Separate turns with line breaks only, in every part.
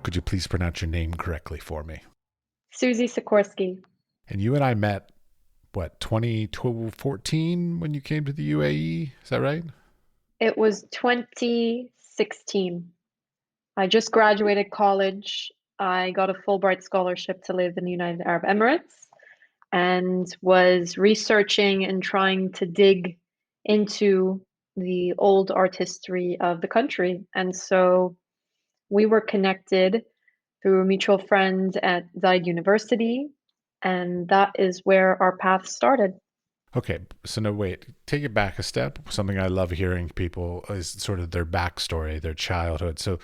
Could you please pronounce your name correctly for me?
Suzy Sikorski.
And you and I met, what, 2014 when you came to the UAE? Is that right?
It was 2016. I just graduated college. I got a Fulbright scholarship to live in the United Arab Emirates and was researching and trying to dig into the old art history of the country. And so we were connected through a mutual friend at Zayed University, and that is where our paths started.
Okay, so no, wait, take it back a step. Something I love hearing people is sort of their backstory, their childhood. So,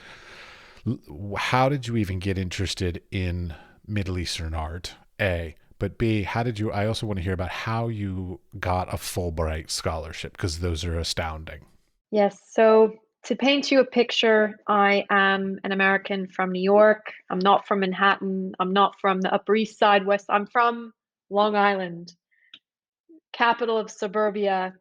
how did you even get interested in Middle Eastern art? A, but B, how did you? I also want to hear about how you got a Fulbright scholarship because those are astounding.
Yes, so to paint you a picture, I am an American from New York. I'm not from Manhattan. I'm not from the Upper East Side, West. I'm from Long Island, capital of suburbia.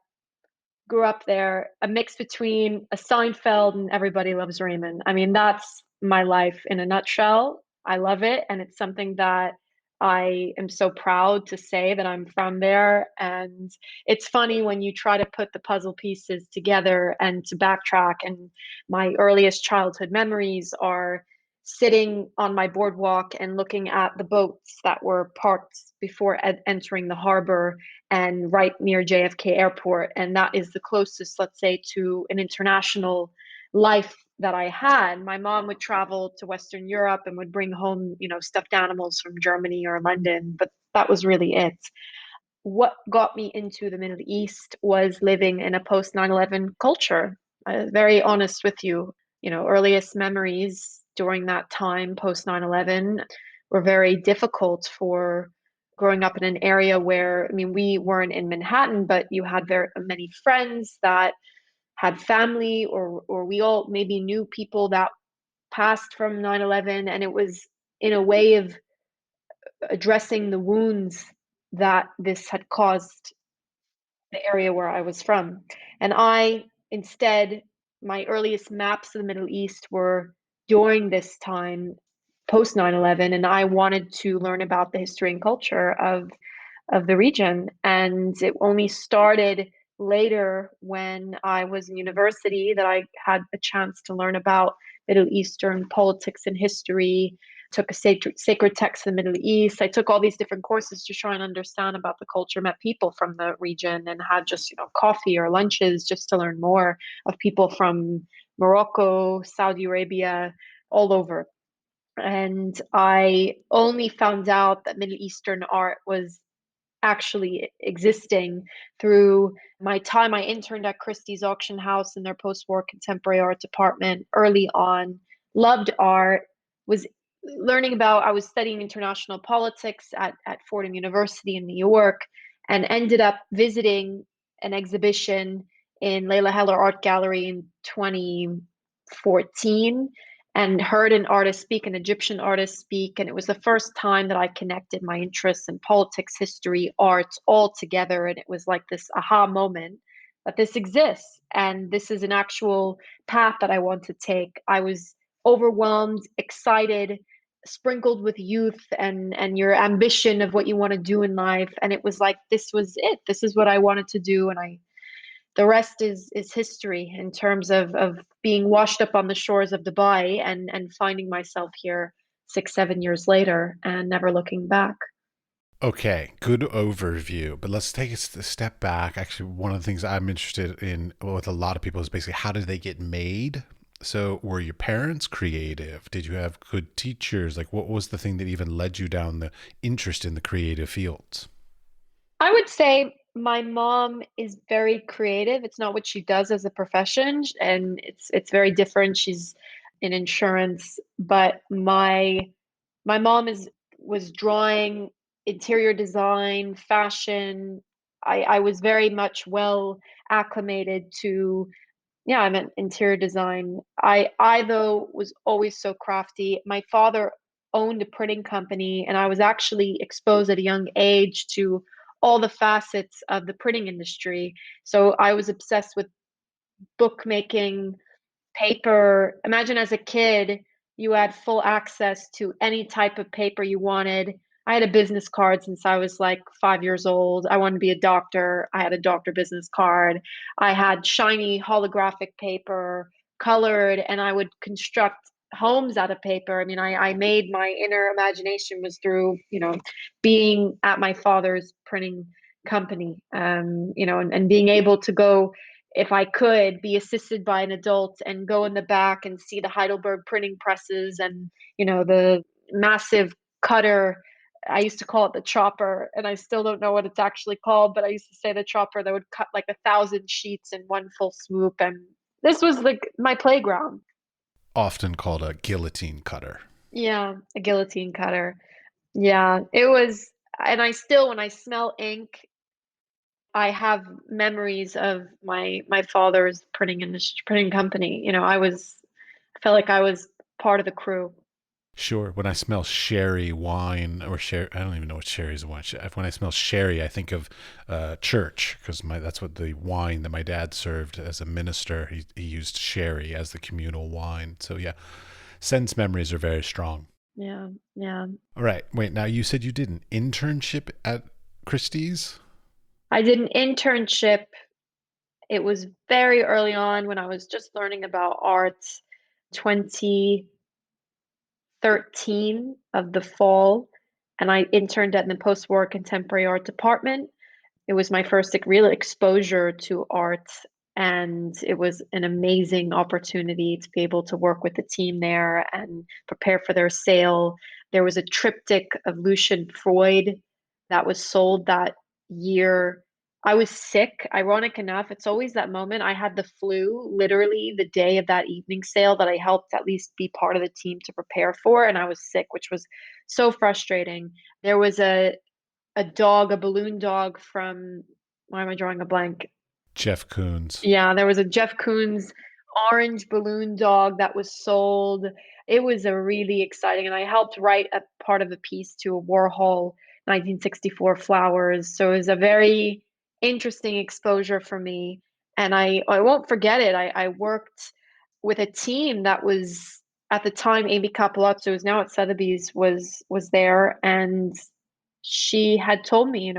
Grew up there, a mix between a Seinfeld and Everybody Loves Raymond. I mean, that's my life in a nutshell. I love it, and it's something that I am so proud to say that I'm from there. And it's funny when you try to put the puzzle pieces together and to backtrack. And my earliest childhood memories are sitting on my boardwalk and looking at the boats that were parked before entering the harbor and right near JFK Airport. And that is the closest, let's say, to an international life that I had. My mom would travel to Western Europe and would bring home, stuffed animals from Germany or London, but that was really it. What got me into the Middle East was living in a post 9/11 culture. Very honest with you, earliest memories during that time, post 9/11, were very difficult for growing up in an area where, I mean, we weren't in Manhattan, but you had very many friends that had family, or we all maybe knew people that passed from 9/11, and it was in a way of addressing the wounds that this had caused the area where I was from. And I instead, my earliest maps of the Middle East were during this time, post 9/11, and I wanted to learn about the history and culture of the region. And it only started later when I was in university that I had a chance to learn about Middle Eastern politics and history. Took a sacred text in the Middle East. I took all these different courses to try and understand about the culture, met people from the region, and had just, coffee or lunches just to learn more of people from Morocco, Saudi Arabia, all over. And I only found out that Middle Eastern art was actually existing through my time. I interned at Christie's auction house in their post-war contemporary art department early on. Loved art, was learning about, I was studying international politics at Fordham University in New York, and ended up visiting an exhibition in Leila Heller Art Gallery in 2014, and heard an artist speak, an Egyptian artist speak. And it was the first time that I connected my interests in politics, history, art all together. And it was like this aha moment that this exists and this is an actual path that I want to take. I was overwhelmed, excited, sprinkled with youth and your ambition of what you want to do in life. And it was like, this was it. This is what I wanted to do. And the rest is history in terms of being washed up on the shores of Dubai and finding myself here 6 7 years later and never looking back.
Okay, good overview. But let's take a step back. Actually, one of the things I'm interested in with a lot of people is basically how did they get made? So, were your parents creative? Did you have good teachers? Like, what was the thing that even led you down the interest in the creative fields?
I would say my mom is very creative. It's not what she does as a profession, and it's very different. She's in insurance, but my mom is was drawing, interior design, fashion. I was very much well acclimated to, yeah, I meant interior design. I though was always so crafty. My father owned a printing company, and I was actually exposed at a young age to all the facets of the printing industry. So I was obsessed with bookmaking, paper. Imagine as a kid, you had full access to any type of paper you wanted. I had a business card since I was like 5 years old. I wanted to be a doctor. I had a doctor business card. I had shiny holographic paper, colored, and I would construct homes out of paper. I mean, I made my inner imagination was through, being at my father's printing company, and being able to go, if I could, be assisted by an adult and go in the back and see the Heidelberg printing presses and, the massive cutter. I used to call it the chopper, and I still don't know what it's actually called, but I used to say the chopper that would cut like 1,000 sheets in one full swoop. And this was like my playground.
Often called a guillotine cutter.
Yeah, a guillotine cutter. Yeah, it was. And I still, when I smell ink, I have memories of my father's printing company. I felt like I was part of the crew.
Sure. When I smell sherry wine or sherry, I don't even know what sherry is. Wine. When I smell sherry, I think of church because that's what the wine that my dad served as a minister. He used sherry as the communal wine. So yeah, sense memories are very strong.
Yeah, yeah.
All right. Wait. Now you said you did an internship at Christie's.
I did an internship. It was very early on when I was just learning about art, 2013 of the fall, and I interned at the post-war contemporary art department. It was my first like, real exposure to art, and it was an amazing opportunity to be able to work with the team there and prepare for their sale. There was a triptych of Lucian Freud that was sold that year. I was sick. Ironic enough, it's always that moment. I had the flu literally the day of that evening sale that I helped at least be part of the team to prepare for, and I was sick, which was so frustrating. There was a dog, a balloon dog from, why am I drawing a blank?
Jeff Koons.
Yeah, there was a Jeff Koons orange balloon dog that was sold. It was a really exciting, and I helped write a part of the piece to a Warhol 1964 flowers. So it was a very interesting exposure for me. And I won't forget it. I worked with a team that was at the time Amy Capolazzo, who's now at Sotheby's, was there, and she had told me,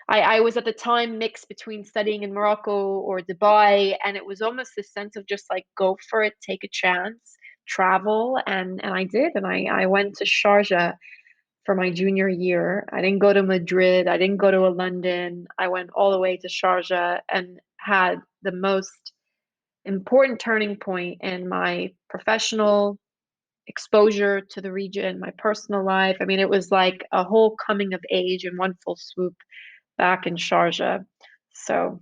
I was at the time mixed between studying in Morocco or Dubai, and it was almost this sense of just like go for it, take a chance, travel, and I did, and I went to Sharjah for my junior year. I didn't go to Madrid, I didn't go to London. I went all the way to Sharjah and had the most important turning point in my professional exposure to the region, my personal life. I mean, it was like a whole coming of age in one full swoop back in Sharjah. So,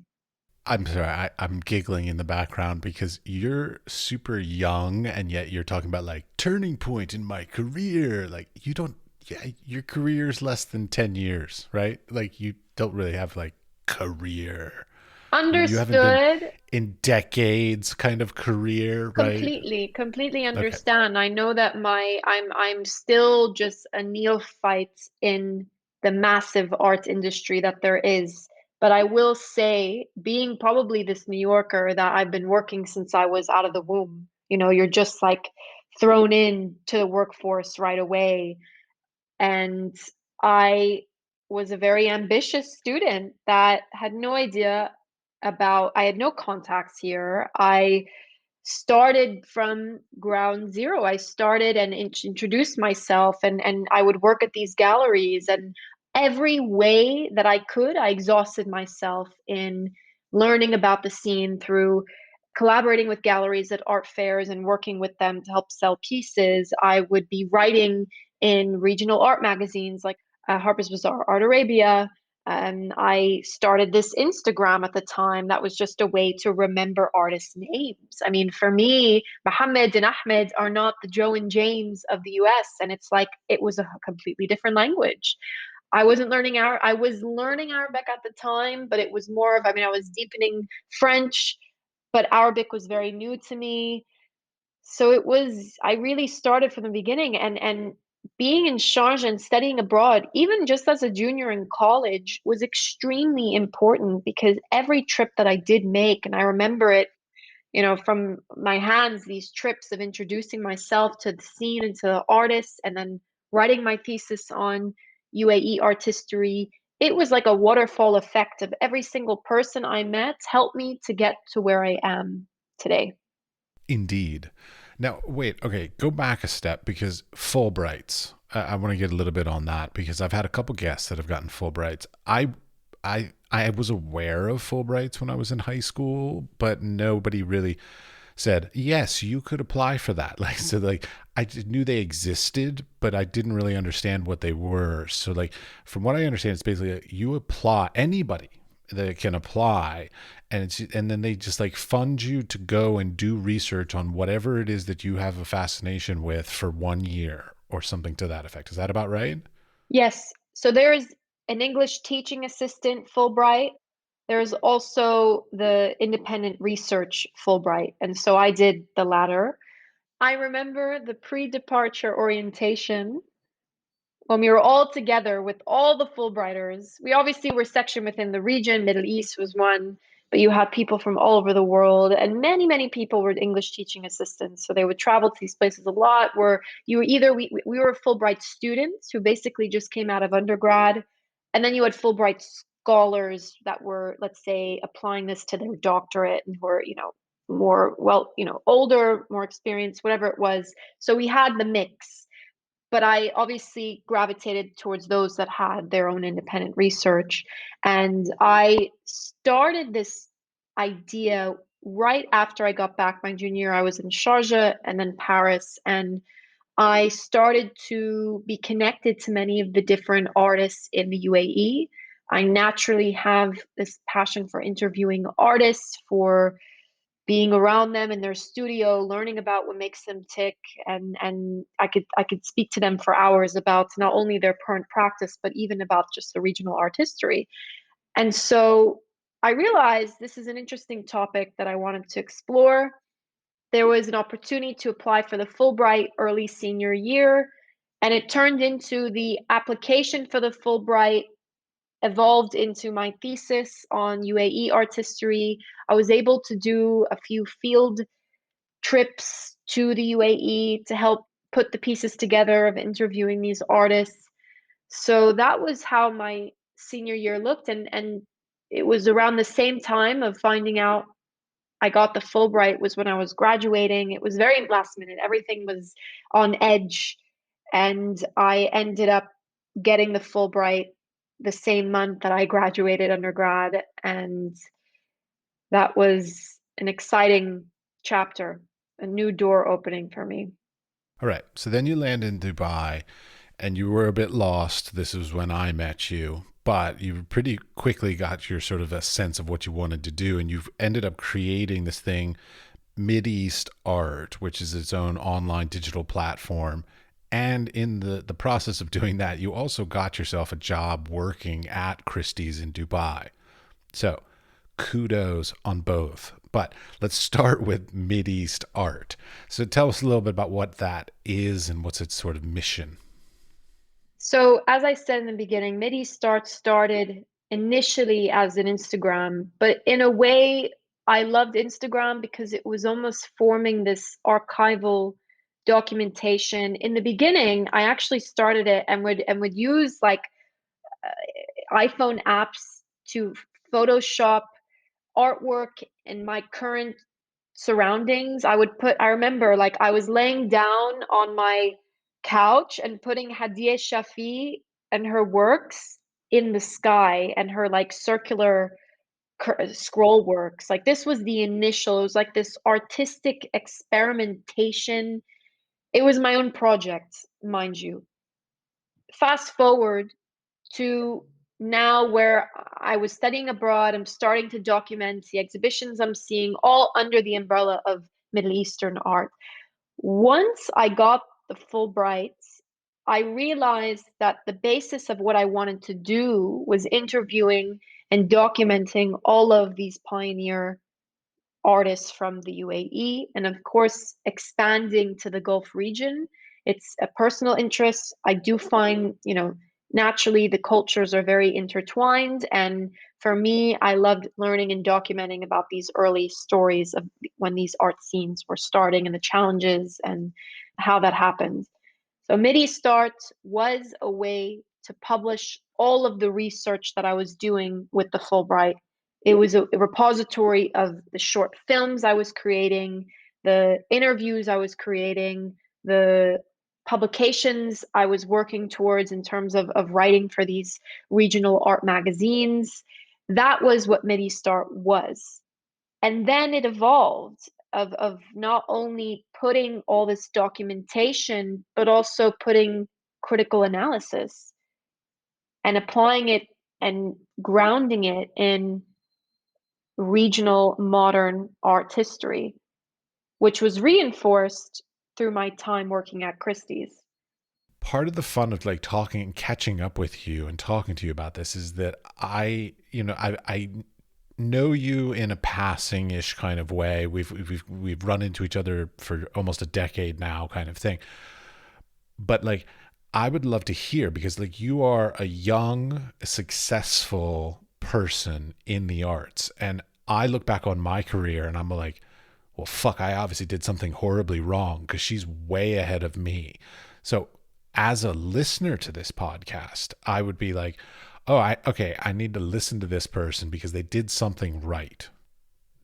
I'm sorry, I'm giggling in the background because you're super young and yet you're talking about like turning point in my career. Like you don't, yeah, your career's less than 10 years, right? Like you don't really have like career. You haven't been
understood.
in decades kind of career, right?
Completely
Okay.
understand. I know that I'm still just a neophyte in the massive art industry that there is. But I will say, being probably this New Yorker that I've been working since I was out of the womb, you're just like thrown in to the workforce right away. And I was a very ambitious student that had no idea I had no contacts here. I started from ground zero. I started and introduced myself, and I would work at these galleries, and every way that I could, I exhausted myself in learning about the scene through collaborating with galleries at art fairs and working with them to help sell pieces. I would be writing in regional art magazines like Harper's Bazaar, Art Arabia. And I started this Instagram at the time that was just a way to remember artists' names. I mean, for me, Mohammed and Ahmed are not the Joe and James of the US. And it's like it was a completely different language. I was learning Arabic at the time, but it was more of, I mean, I was deepening French, but Arabic was very new to me. So I really started from the beginning, and being in Sharjah and studying abroad, even just as a junior in college, was extremely important because every trip that I did make, and I remember it, from my hands, these trips of introducing myself to the scene and to the artists, and then writing my thesis on UAE art history. It was like a waterfall effect of every single person I met helped me to get to where I am today.
Indeed. Now, wait, okay, go back a step because Fulbrights. I want to get a little bit on that because I've had a couple guests that have gotten Fulbrights. I was aware of Fulbrights when I was in high school, but nobody really said, yes, you could apply for that. Like, so like I just knew they existed, but I didn't really understand what they were. So like, from what I understand, it's basically you apply, anybody that can apply, and then they just like fund you to go and do research on whatever it is that you have a fascination with for 1 year or something to that effect. Is that about right?
Yes. So there's an English teaching assistant Fulbright. There's also the independent research Fulbright. And so I did the latter. I remember the pre-departure orientation when we were all together with all the Fulbrighters. We obviously were sectioned within the region. Middle East was one, but you had people from all over the world, and many, many people were English teaching assistants. So they would travel to these places a lot. Where you were either we were Fulbright students who basically just came out of undergrad, and then you had Fulbright scholars that were, let's say, applying this to their doctorate and were, more well, older, more experienced, whatever it was. So we had the mix, but I obviously gravitated towards those that had their own independent research. And I started this idea right after I got back my junior year. I was in Sharjah and then Paris, and I started to be connected to many of the different artists in the UAE. I naturally have this passion for interviewing artists, for being around them in their studio, learning about what makes them tick, and I could speak to them for hours about not only their current practice, but even about just the regional art history. And so I realized this is an interesting topic that I wanted to explore. There was an opportunity to apply for the Fulbright early senior year, and it turned into the application for the Fulbright evolved into my thesis on UAE art history. I was able to do a few field trips to the UAE to help put the pieces together of interviewing these artists. So that was how my senior year looked, and it was around the same time of finding out I got the Fulbright was when I was graduating. It was very last minute. Everything was on edge, and I ended up getting the Fulbright the same month that I graduated undergrad, and that was an exciting chapter, a new door opening for me.
All right. So then you land in Dubai and you were a bit lost. This was when I met you, but you pretty quickly got your sort of a sense of what you wanted to do. And you've ended up creating this thing, East Art, which is its own online digital platform. And in the process of doing that, you also got yourself a job working at Christie's in Dubai. So kudos on both. But let's start with East Art. So tell us a little bit about what that is and what's its sort of mission.
So, as I said in the beginning, MIDI Start started initially as an Instagram, but in a way, I loved Instagram because it was almost forming this archival documentation. In the beginning, I actually started it and would use like iPhone apps to Photoshop artwork in my current surroundings. I remember like I was laying down on my couch and putting Hadieh Shafi and her works in the sky and her like circular scroll works. Like this was the initial, it was like this artistic experimentation. It was my own project, mind you. Fast forward to now where I was studying abroad. I'm starting to document the exhibitions I'm seeing all under the umbrella of Middle Eastern art. Once I got the Fulbrights, I realized that the basis of what I wanted to do was interviewing and documenting all of these pioneer artists from the UAE, and of course, expanding to the Gulf region. It's a personal interest. I do find, naturally the cultures are very intertwined. And for me, I loved learning and documenting about these early stories of when these art scenes were starting and the challenges and how that happened. So MIDI Start was a way to publish all of the research that I was doing with the Fulbright. It was a repository of the short films I was creating, the interviews I was creating, the publications I was working towards in terms of writing for these regional art magazines. That was what MIDI Start was. And then it evolved of not only putting all this documentation, but also putting critical analysis and applying it and grounding it in regional modern art history, which was reinforced through my time working at Christie's.
Part of the fun of like talking and catching up with you and talking to you about this is that I know you in a passing-ish kind of way. We've run into each other for almost a decade now, kind of thing. But like, I would love to hear, because like you are a young, successful person in the arts, and I look back on my career and I'm like, well, fuck, I obviously did something horribly wrong because she's way ahead of me. So as a listener to this podcast, I would be like, oh, I need to listen to this person because they did something right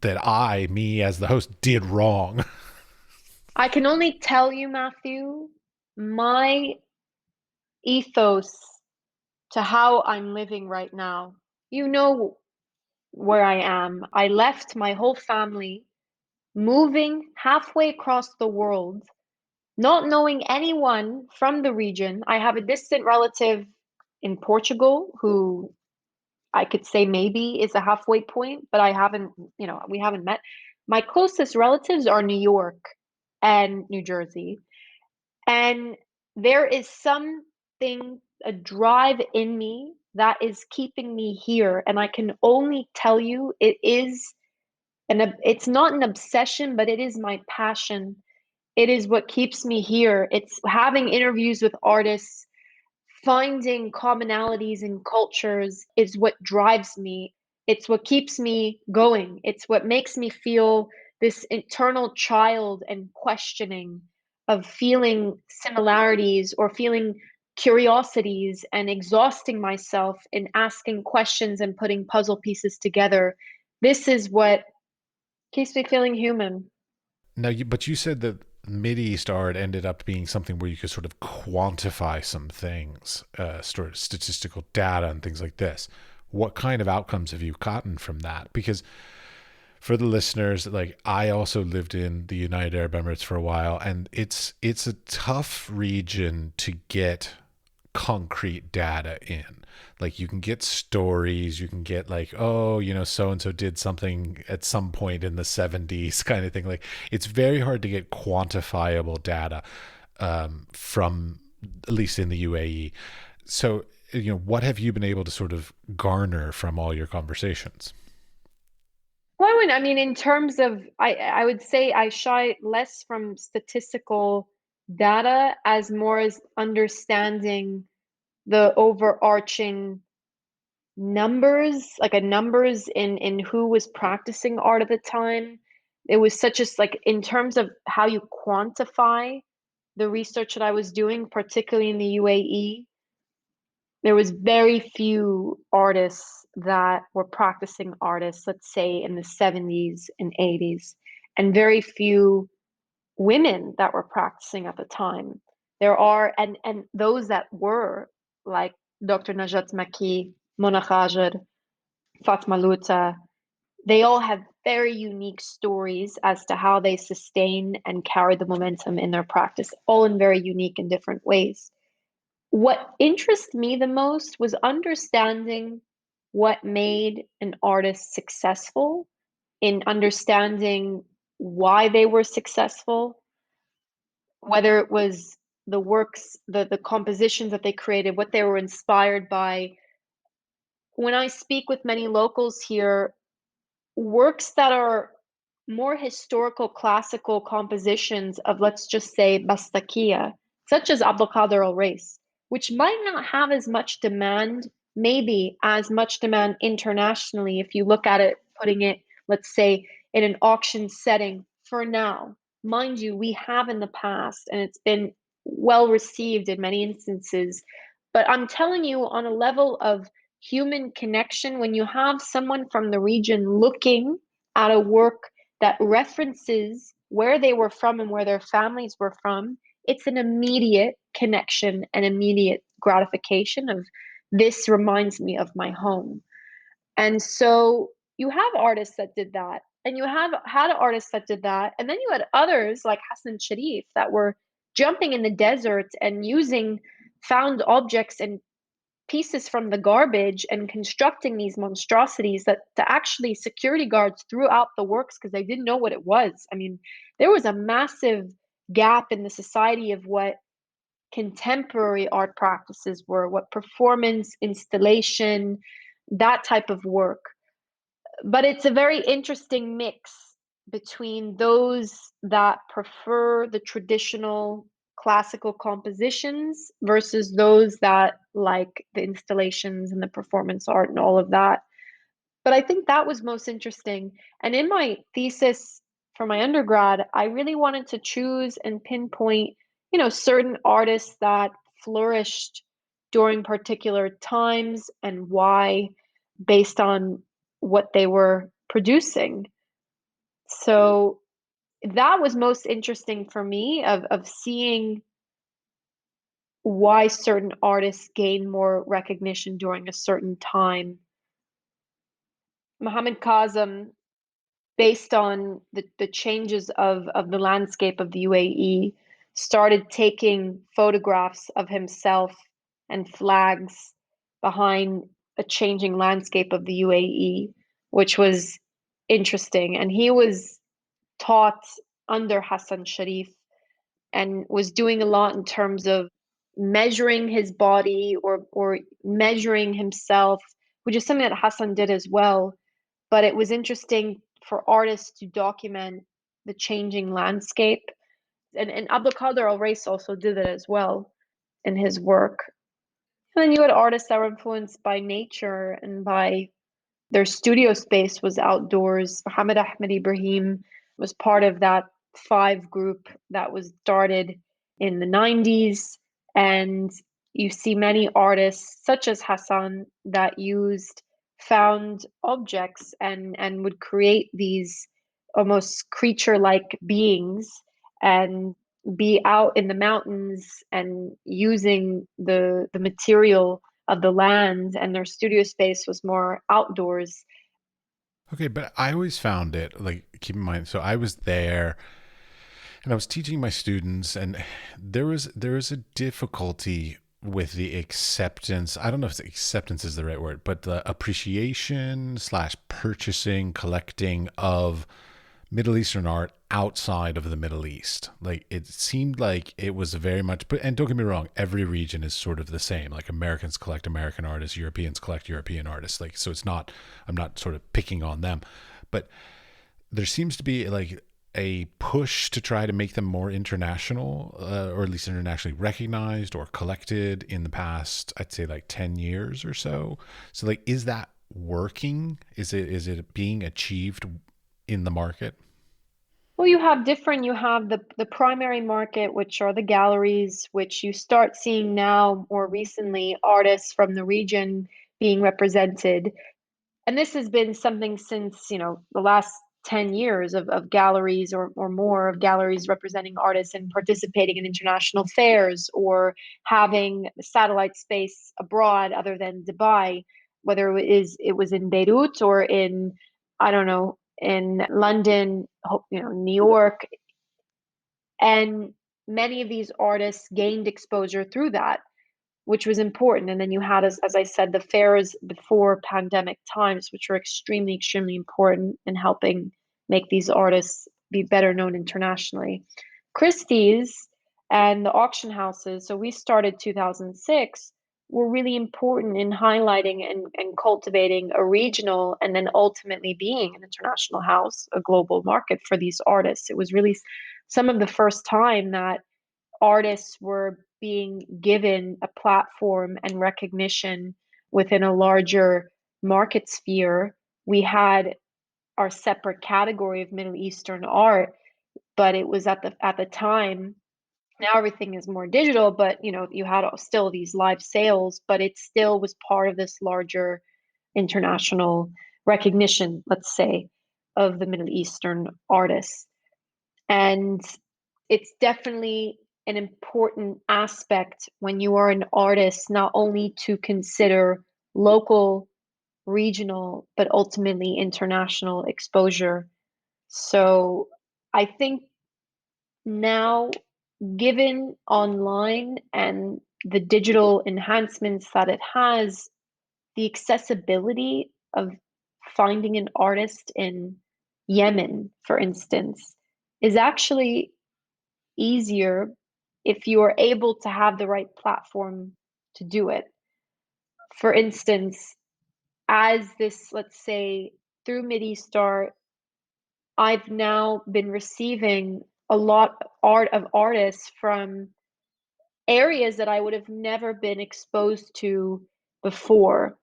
that me as the host, did wrong.
I can only tell you, Matthew, my ethos to how I'm living right now. You know where I am. I left my whole family, moving halfway across the world, not knowing anyone from the region. I have a distant relative in Portugal who I could say maybe is a halfway point, but I haven't, we haven't met. My closest relatives are New York and New Jersey. And there is something, a drive in me that is keeping me here. And I can only tell you it's not an obsession, but it is my passion. It is what keeps me here. It's having interviews with artists, finding commonalities in cultures is what drives me. It's what keeps me going. It's what makes me feel this eternal child and questioning of feeling similarities or feeling curiosities and exhausting myself in asking questions and putting puzzle pieces together. This is what keeps me feeling human.
Now, but you said that MIDI Start ended up being something where you could sort of quantify some things, sort of statistical data and things like this. What kind of outcomes have you gotten from that? Because for the listeners, like I also lived in the United Arab Emirates for a while, and it's a tough region to get concrete data in. Like you can get stories, you can get like, oh, so and so did something at some point in the 70s kind of thing. Like it's very hard to get quantifiable data from, at least in the UAE. So, what have you been able to sort of garner from all your conversations?
Well, I mean, in terms of, I would say I shy less from statistical data as more as understanding the overarching numbers, like a numbers in who was practicing art at the time. It was such as like in terms of how you quantify the research that I was doing, particularly in the UAE, there was very few artists that were practicing artists, let's say in the 70s and 80s, and very few women that were practicing at the time. There are, and those that were, like Dr. Najat Maki, Mona Khajer, Fatma Luta, they all have very unique stories as to how they sustain and carry the momentum in their practice, all in very unique and different ways. What interests me the most was understanding what made an artist successful, in understanding why they were successful, whether it was the works, the compositions that they created, what they were inspired by. When I speak with many locals here, works that are more historical classical compositions of, let's just say, Bastakia. such as Abdulkader al-Rais, which might not have as much demand, maybe as much demand internationally if you look at it, putting it, let's say, in an auction setting for now. Mind you, we have in the past, and it's been well received in many instances. But I'm telling you, on a level of human connection, when you have someone from the region looking at a work that references where they were from and where their families were from, it's an immediate connection and immediate gratification of this reminds me of my home. And so you have artists that did that, and you have had artists that did that, and then you had others like Hassan Sharif that were jumping in the desert and using found objects and pieces from the garbage and constructing these monstrosities that to actually security guards threw out the works because they didn't know what it was. I mean, there was a massive gap in the society of what contemporary art practices were, what performance, installation, that type of work. But it's a very interesting mix between those that prefer the traditional classical compositions versus those that like the installations and the performance art and all of that. But I think that was most interesting. And in my thesis for my undergrad, I really wanted to choose and pinpoint, certain artists that flourished during particular times and why, based on what they were producing. So that was most interesting for me of seeing why certain artists gain more recognition during a certain time. Mohammed Kazem, based on the changes of the landscape of the UAE, started taking photographs of himself and flags behind a changing landscape of the UAE, which was interesting. And he was taught under Hassan Sharif and was doing a lot in terms of measuring his body or measuring himself, which is something that Hassan did as well. But it was interesting for artists to document the changing landscape. And Abdulkader al-Rais also did it as well in his work. And then you had artists that were influenced by nature and by their studio space was outdoors. Mohammed Ahmed Ibrahim was part of that five group that was started in the 90s. And you see many artists, such as Hassan, that used found objects and would create these almost creature-like beings and be out in the mountains and using the material of the land, and their studio space was more outdoors.
Okay, but I always found it like keep in mind. So I was there, and I was teaching my students, and there was a difficulty with the acceptance. I don't know if acceptance is the right word, but the appreciation slash purchasing, collecting of Middle Eastern art outside of the Middle East. Like it seemed like it was very much, but and don't get me wrong, every region is sort of the same. Like Americans collect American artists, Europeans collect European artists. Like so, it's not. I'm not sort of picking on them, but there seems to be like a push to try to make them more international, or at least internationally recognized or collected in the past, I'd say like 10 years or so. So like, is that working? Is it being achieved in the market?
Well, you have the primary market, which are the galleries, which you start seeing now more recently artists from the region being represented. And this has been something since, the last 10 years of galleries or more of galleries representing artists and participating in international fairs or having satellite space abroad other than Dubai, whether it was in Beirut or in, I don't know, in London, New York. And many of these artists gained exposure through that, which was important. And then you had, as I said, the fairs before pandemic times, which were extremely, extremely important in helping make these artists be better known internationally. Christie's and the auction houses, so we started 2006, were really important in highlighting and cultivating a regional and then ultimately being an international house, a global market for these artists. It was really some of the first time that artists were being given a platform and recognition within a larger market sphere. We had our separate category of Middle Eastern art, but it was at the time. Now everything is more digital, but you had still these live sales, but it still was part of this larger international recognition, let's say, of the Middle Eastern artists. And it's definitely an important aspect when you are an artist, not only to consider local, regional, but ultimately international exposure. So I think now, given online and the digital enhancements that it has, the accessibility of finding an artist in Yemen, for instance, is actually easier if you are able to have the right platform to do it. For instance, as this, let's say, through Mideastar, I've now been receiving a lot of artists from areas that I would have never been exposed to before.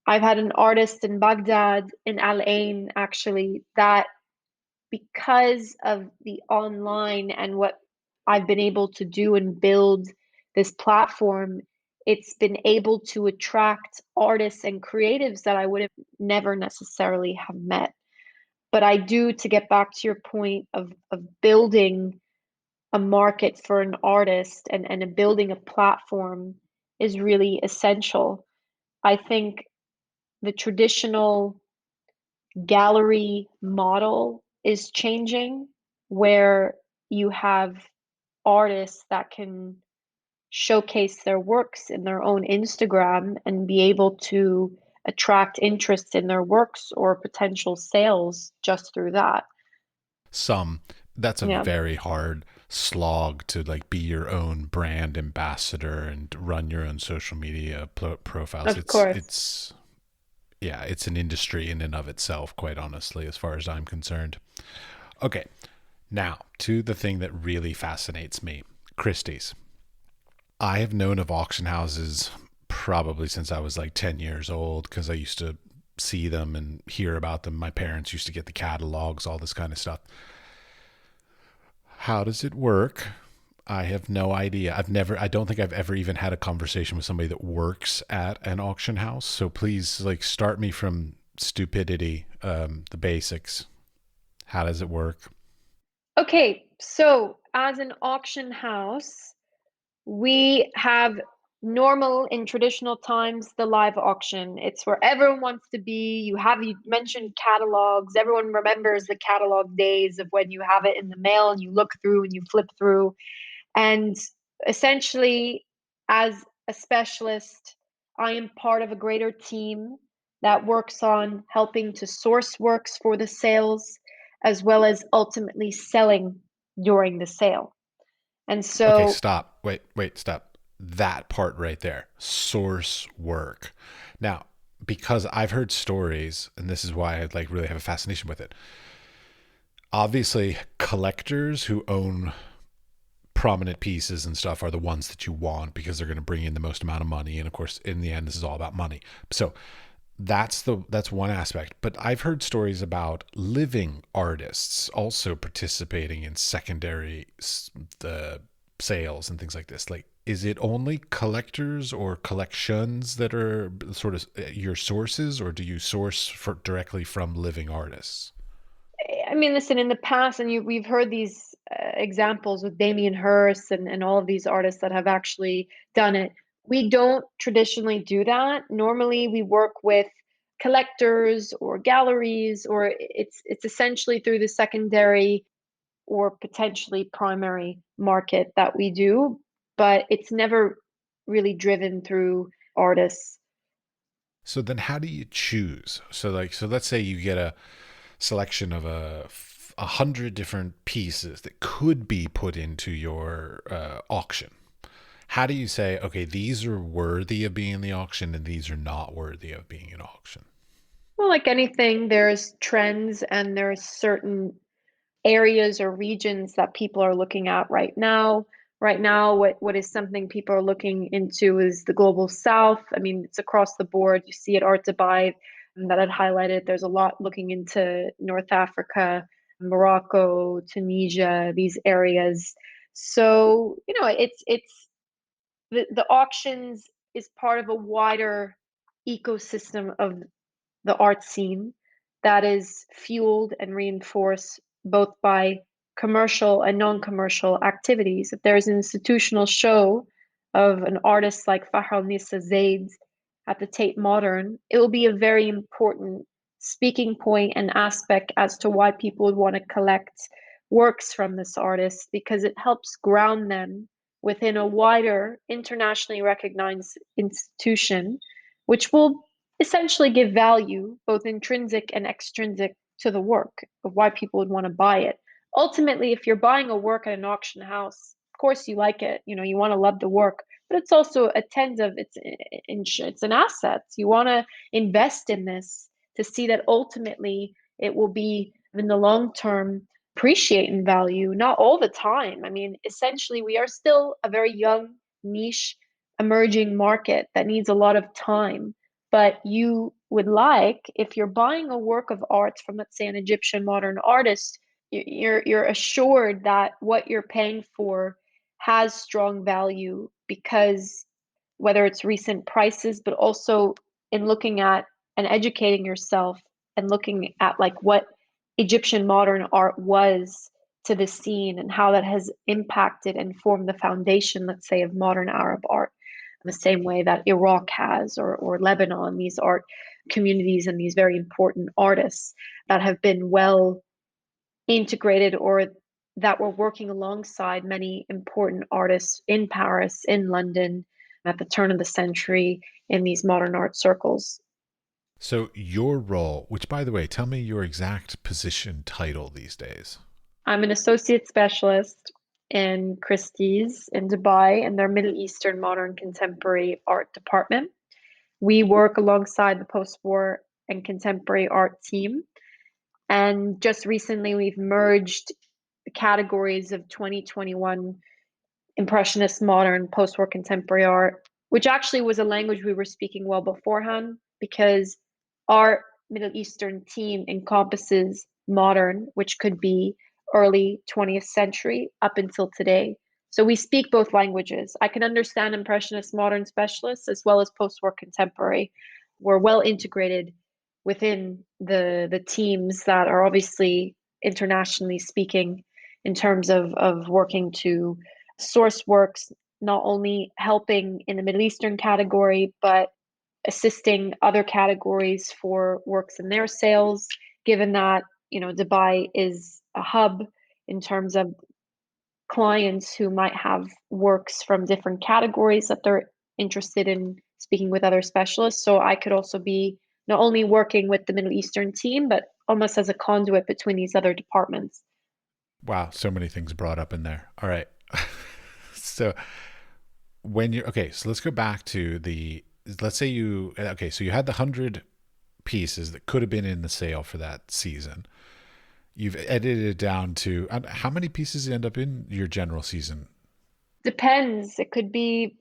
I've had an artist in Baghdad, in Al Ain, actually, that because of the online and what I've been able to do and build this platform, it's been able to attract artists and creatives that I would have never necessarily have met. But I do, to get back to your point of building a market for an artist and building a platform is really essential. I think the traditional gallery model is changing, where you have artists that can showcase their works in their own Instagram and be able to attract interest in their works or potential sales just through that.
Some That's a
Yeah,
very hard slog to like be your own brand ambassador and run your own social media profiles.
of
It's
course.
it's yeah, it's an industry in and of itself, quite honestly, as far as I'm concerned. Okay, now to the thing that really fascinates me, Christie's. I have known of auction houses probably since I was like 10 years old because I used to see them and hear about them. My parents used to get the catalogs, all this kind of stuff. How does it work? I have no idea. I don't think I've ever even had a conversation with somebody that works at an auction house. So please, like, start me from stupidity, the basics. How does it work?
Okay, so as an auction house, we have normal in traditional times the live auction. It's where everyone wants to be. You mentioned catalogs. Everyone remembers the catalog days of when you have it in the mail and you look through and you flip through. And essentially, as a specialist, I am part of a greater team that works on helping to source works for the sales, as well as ultimately selling during the sale. And
Okay,
so,
stop. Wait, stop. That part right there. Source work. Now, because I've heard stories, and this is why I like really have a fascination with it. Obviously, collectors who own prominent pieces and stuff are the ones that you want because they're going to bring in the most amount of money, and of course in the end this is all about money. So that's one aspect, but I've heard stories about living artists also participating in secondary the sales and things like this. Like, is it only collectors or collections that are sort of your sources, or do you source directly from living artists?
I mean, listen, in the past, and we've heard these examples with Damien Hirst and all of these artists that have actually done it. We don't traditionally do that. Normally, we work with collectors or galleries, or it's essentially through the secondary or potentially primary market that we do, but it's never really driven through artists.
So then how do you choose? So let's say you get a selection of a hundred different pieces that could be put into your auction. How do you say, okay, these are worthy of being in the auction and these are not worthy of being in auction?
Well, like anything, there's trends and there's certain areas or regions that people are looking at right now. Right now, what is something people are looking into is the global south. I mean, it's across the board. You see it Art Dubai that I'd highlighted. There's a lot looking into North Africa, Morocco, Tunisia, these areas. So, it's the auctions is part of a wider ecosystem of the art scene that is fueled and reinforced both by commercial and non-commercial activities. If there's an institutional show of an artist like Fahal Nisa Zaid at the Tate Modern, it will be a very important speaking point and aspect as to why people would want to collect works from this artist, because it helps ground them within a wider internationally recognized institution, which will essentially give value, both intrinsic and extrinsic, to the work of why people would want to buy it. Ultimately, if you're buying a work at an auction house, of course you like it, you want to love the work, but it's also a tend of it's an asset. You want to invest in this to see that ultimately it will be in the long term appreciate in value, not all the time. I mean, essentially, we are still a very young, niche, emerging market that needs a lot of time. But you would like, if you're buying a work of art from, let's say, an Egyptian modern artist, you're assured that what you're paying for has strong value, because whether it's recent prices, but also in looking at and educating yourself and looking at like what Egyptian modern art was to the scene and how that has impacted and formed the foundation, let's say, of modern Arab art, in the same way that Iraq has, or Lebanon, these art communities and these very important artists that have been well integrated, or that were working alongside many important artists in Paris, in London, at the turn of the century, in these modern art circles.
So your role, which by the way, tell me your exact position title these days.
I'm an associate specialist in Christies in Dubai in their Middle Eastern modern contemporary art department. We work alongside the post-war and contemporary art team. And just recently, we've merged the categories of 2021 Impressionist, modern, post-war contemporary art, which actually was a language we were speaking well beforehand, because our Middle Eastern team encompasses modern, which could be early 20th century up until today. So we speak both languages. I can understand Impressionist modern specialists as well as post-war contemporary. We're well integrated within the teams that are obviously internationally speaking, in terms of working to source works, not only helping in the Middle Eastern category, but assisting other categories for works in their sales, given that, Dubai is a hub in terms of clients who might have works from different categories that they're interested in speaking with other specialists. So I could also be not only working with the Middle Eastern team, but almost as a conduit between these other departments.
Wow, so many things brought up in there. All right. So when you're okay, so let's go back to the let's say you okay, so you had the 100 pieces that could have been in the sale for that season. You've edited it down to how many pieces end up in your general season?
Depends. It could be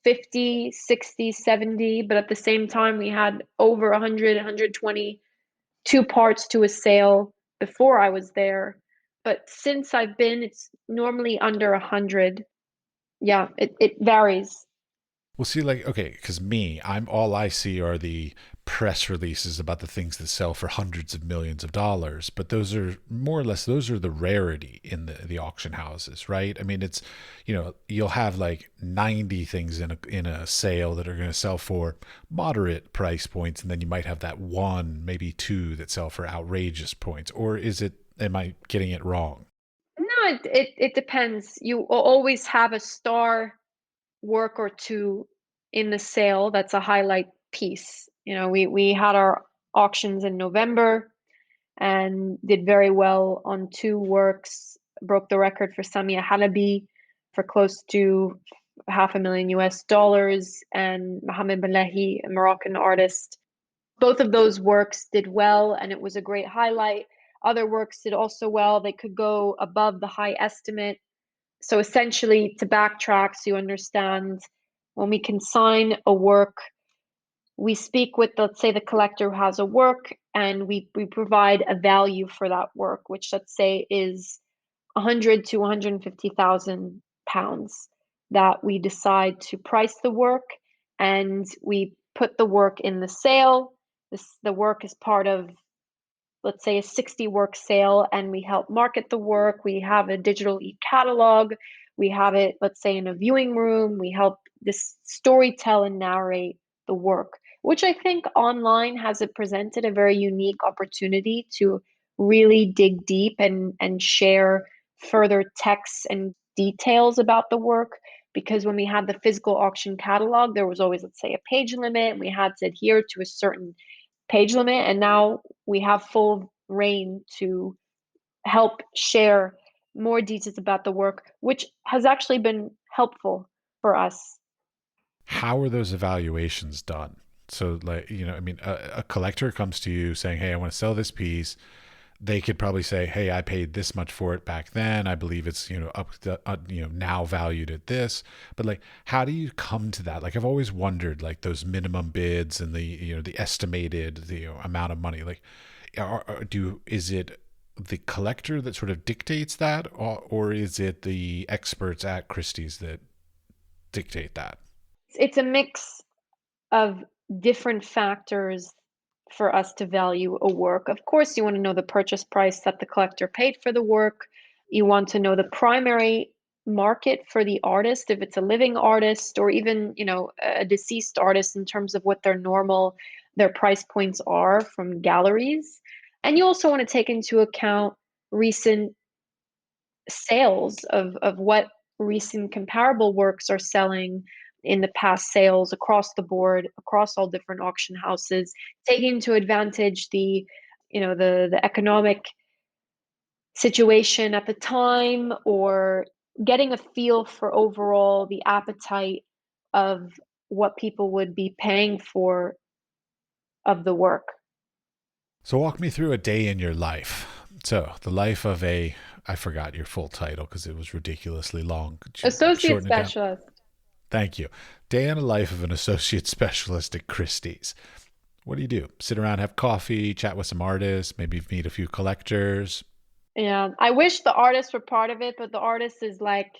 50, 60, 70, but at the same time, we had over 100, 120, two parts to a sale before I was there. But since I've been, it's normally under 100. Yeah, it varies.
Well, see, like, okay, because me, I'm all I see are the press releases about the things that sell for hundreds of millions of dollars. But those are more or less those are the rarity in the auction houses, right? I mean, it's you'll have like 90 things in a sale that are going to sell for moderate price points, and then you might have that one, maybe two that sell for outrageous points. Or is it? Am I getting it wrong?
No, it depends. You will always have a star work or two in the sale that's a highlight piece. We had our auctions in November and did very well on two works, broke the record for Samia Halabi for close to half a million US dollars, and Mohamed Belahi, a Moroccan artist. Both of those works did well, and it was a great highlight. Other works did also well. They could go above the high estimate. So essentially, to backtrack, so you understand, when we consign a work, we speak with, let's say, the collector who has a work, and we provide a value for that work, which let's say is 100 to 150,000 pounds, that we decide to price the work, and we put the work in the sale. The work is part of, let's say, a 60 work sale, and we help market the work. We have a digital e-catalog. We have it, let's say, in a viewing room. We help this story tell and narrate the work, which I think online has it presented a very unique opportunity to really dig deep and share further texts and details about the work. Because when we had the physical auction catalog, there was always, let's say, a page limit, and we had to adhere to a certain page limit, and now we have full reign to help share more details about the work, which has actually been helpful for us.
How are those evaluations done? So, like, I mean, a collector comes to you saying, "Hey, I want to sell this piece." They could probably say, "Hey, I paid this much for it back then. I believe it's up to, now valued at this." But like, how do you come to that? Like, I've always wondered, like those minimum bids and the estimated amount of money. Like, is it the collector that sort of dictates that, or is it the experts at Christie's that dictate that?
It's a mix of different factors for us to value a work. Of course, you want to know the purchase price that the collector paid for the work. You want to know the primary market for the artist, if it's a living artist or even, a deceased artist, in terms of what their price points are from galleries. And you also want to take into account recent sales of what recent comparable works are selling in the past sales across the board, across all different auction houses, taking into advantage the economic situation at the time, or getting a feel for overall the appetite of what people would be paying for of the work.
So walk me through a day in your life. So the life of I forgot your full title because it was ridiculously long. Could you
Associate
shorten it down?
specialist.
Thank you. Day in the life of an associate specialist at Christie's. What do you do? Sit around, have coffee, chat with some artists, maybe meet a few collectors.
Yeah, I wish the artists were part of it, but the artist is like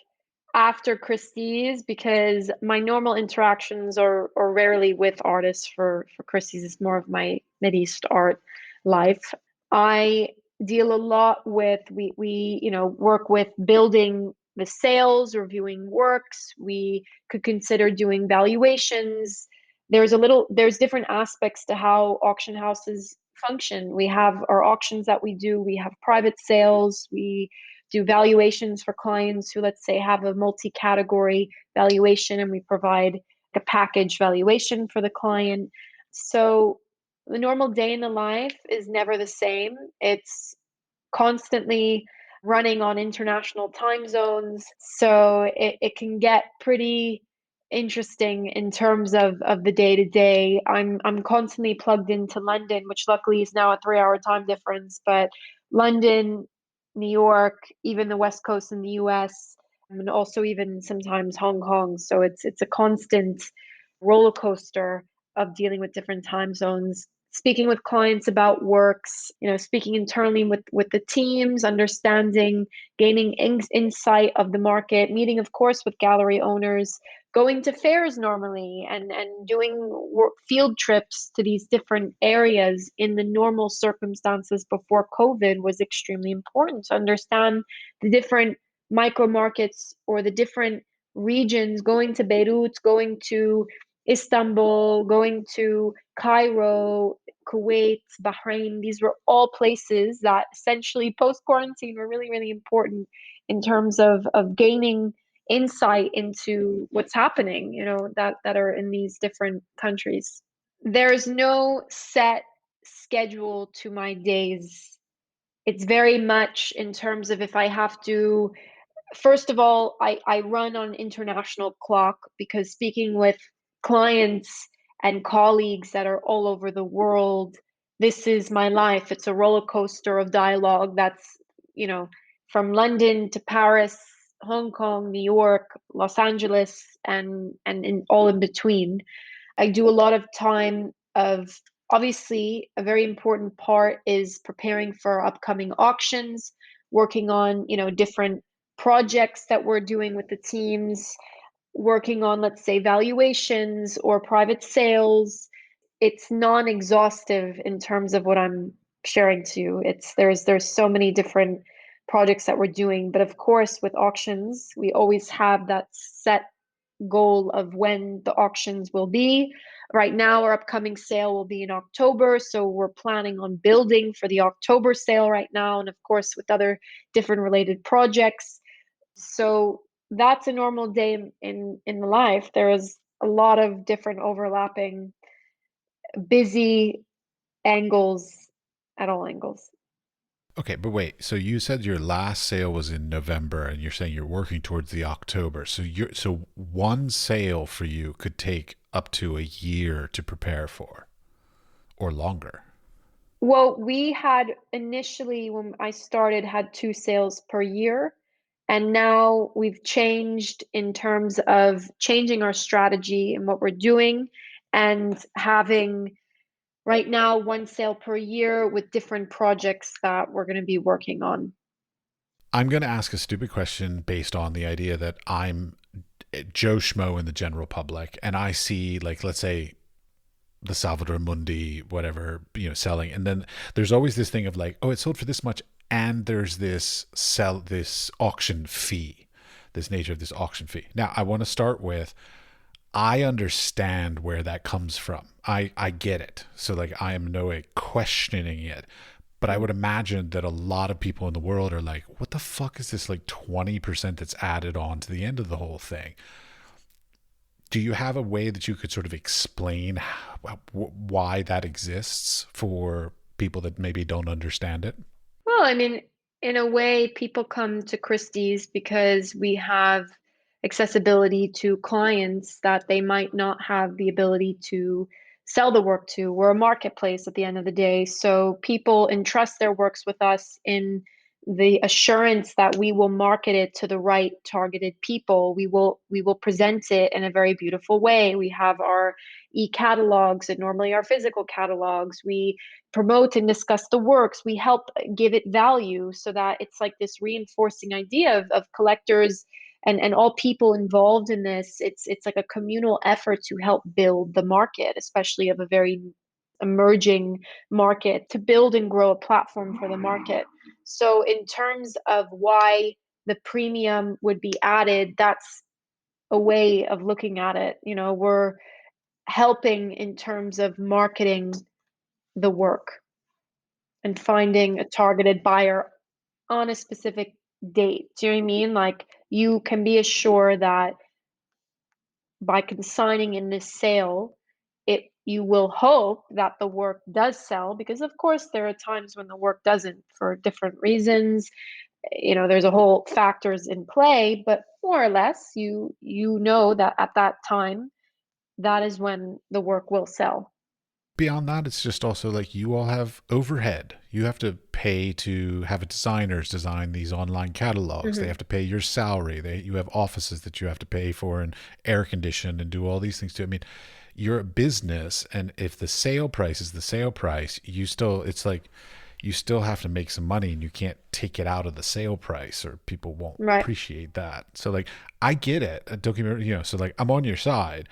after Christie's, because my normal interactions are rarely with artists for Christie's. It's more of my Mideast art life. I deal a lot with we work with building the sales, reviewing works. We could consider doing valuations. There's different aspects to how auction houses function. We have our auctions that we do, we have private sales, we do valuations for clients who, let's say, have a multi-category valuation, and we provide a package valuation for the client. So the normal day in the life is never the same. It's constantly running on international time zones. So it can get pretty interesting in terms of the day to day. I'm constantly plugged into London, which luckily is now a 3 hour time difference, but London, New York, even the West Coast in the US, and also even sometimes Hong Kong. So it's a constant roller coaster of dealing with different time zones, speaking with clients about works, speaking internally with the teams, understanding, gaining insight of the market, meeting, of course, with gallery owners, going to fairs normally, and doing field trips to these different areas in the normal circumstances before COVID was extremely important to understand the different micro markets or the different regions, going to Beirut, going to Istanbul, going to Cairo, Kuwait, Bahrain. These were all places that essentially post quarantine were really, really important in terms of gaining insight into what's happening, that are in these different countries. There's no set schedule to my days. It's very much in terms of, if I have to, first of all, I run on international clock, because speaking with clients and colleagues that are all over the world, this is my life. It's a roller coaster of dialogue that's, from London to Paris, Hong Kong, New York, Los Angeles, and in all in between. I do a lot of time of, obviously a very important part is preparing for upcoming auctions, working on, different projects that we're doing with the teams, working on, let's say, valuations or private sales. It's non-exhaustive in terms of what I'm sharing to you. There's so many different projects that we're doing, but of course with auctions, we always have that set goal of when the auctions will be. Right now, our upcoming sale will be in October, so we're planning on building for the October sale right now, and of course with other different related projects. So that's a normal day in the life. There is a lot of different overlapping, busy angles at all angles.
Okay, but wait. So you said your last sale was in November, and you're saying you're working towards the October. So one sale for you could take up to a year to prepare for, or longer.
Well, we had initially, when I started, had two sales per year. And now we've changed in terms of changing our strategy and what we're doing, and having right now one sale per year with different projects that we're going to be working on.
I'm going to ask a stupid question based on the idea that I'm Joe Schmo in the general public, and I see, like, let's say the Salvador Mundi, whatever, selling. And then there's always this thing of like, oh, it sold for this much. And there's this auction fee, this nature of this auction fee. Now, I want to start with, I understand where that comes from. I get it. So like, I am no way questioning it. But I would imagine that a lot of people in the world are like, what the fuck is this like 20% that's added on to the end of the whole thing? Do you have a way that you could sort of explain why that exists for people that maybe don't understand it?
Well, I mean, in a way, people come to Christie's because we have accessibility to clients that they might not have the ability to sell the work to. We're a marketplace at the end of the day. So people entrust their works with us in the assurance that we will market it to the right targeted people. We will present it in a very beautiful way. We have our e-catalogs and normally our physical catalogs. We promote and discuss the works. We help give it value so that it's like this reinforcing idea of collectors and all people involved in this. It's like a communal effort to help build the market, especially of a very emerging market, to build and grow a platform for the market. So in terms of why the premium would be added, that's a way of looking at it. We're helping in terms of marketing the work and finding a targeted buyer on a specific date. Do you know what I mean? Like, you can be assured that by consigning in this sale, it you will hope that the work does sell, because of course there are times when the work doesn't for different reasons. There's a whole factors in play, but more or less you know that at that time, that is when the work will sell.
Beyond that, it's just also like you all have overhead. You have to pay to have designers design these online catalogs. They
Hmm.
have to pay your salary. You have offices that you have to pay for and air condition and do all these things too. I mean, you're a business, and if the sale price is the sale price, it's like you still have to make some money, and you can't take it out of the sale price or people won't
Right.
appreciate that. So like, I get it. Don't get me wrong, so like, I'm on your side,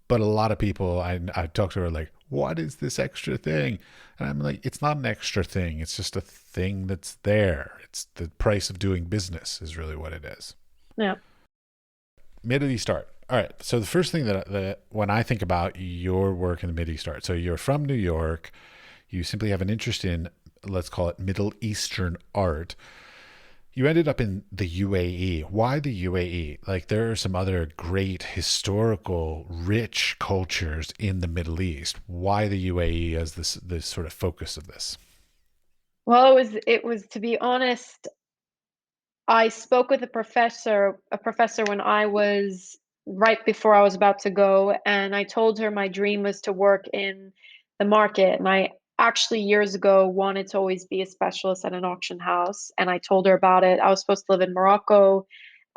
but a lot of people I talk to are like, what is this extra thing? And I'm like, it's not an extra thing. It's just a thing that's there. It's the price of doing business is really what it is.
Yeah.
Middle East art. All right. So the first thing that when I think about your work in the Middle East art, so you're from New York, you simply have an interest in, let's call it, Middle Eastern art. You ended up in the UAE. Why the UAE? Like, there are some other great historical, rich cultures in the Middle East. Why the UAE as this sort of focus of this?
Well, it was to be honest, I spoke with a professor when I was right before I was about to go, and I told her my dream was to work in the market. And I actually years ago wanted to always be a specialist at an auction house, and I told her about it. I was supposed to live in Morocco,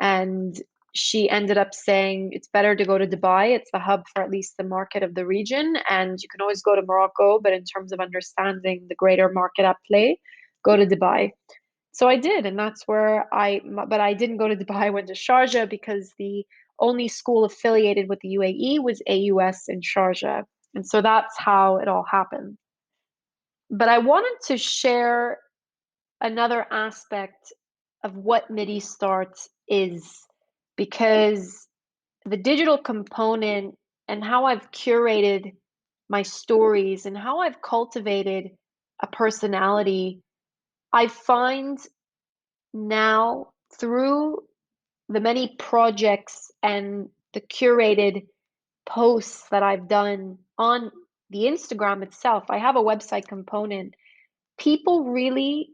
And she ended up saying it's better to go to Dubai. It's the hub for at least the market of the region. And you can always go to Morocco, but in terms of understanding the greater market at play, go to Dubai. So I did, and that's where but I didn't go to Dubai. I went to Sharjah because the only school affiliated with the UAE was AUS in Sharjah. And so that's how it all happened. But I wanted to share another aspect of what MIDI Start is, because the digital component and how I've curated my stories and how I've cultivated a personality, I find now through the many projects and the curated posts that I've done on the Instagram itself. I have a website component. People really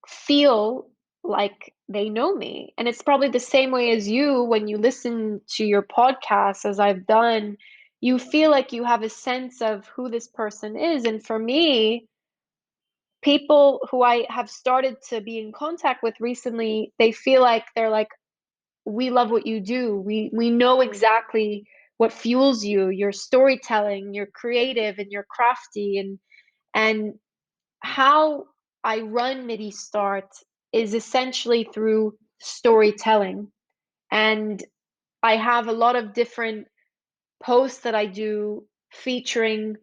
feel like they know me. And it's probably the same way as you when you listen to your podcast, as I've done. You feel like you have a sense of who this person is. And for me, people who I have started to be in contact with recently, they feel like they're like, we love what you do. We know exactly what fuels you. Your storytelling, you're creative and you're crafty, and how I run MIDI Start is essentially through storytelling. And I have a lot of different posts that I do featuring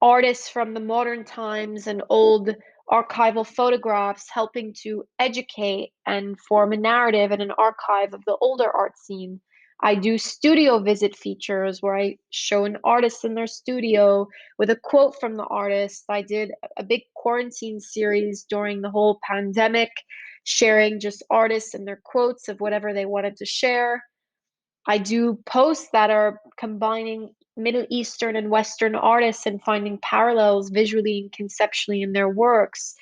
artists from the modern times and old archival photographs, helping to educate and form a narrative and an archive of the older art scene. I do studio visit features where I show an artist in their studio with a quote from the artist. I did a big quarantine series during the whole pandemic, sharing just artists and their quotes of whatever they wanted to share. I do posts that are combining Middle Eastern and Western artists and finding parallels visually and conceptually in their works.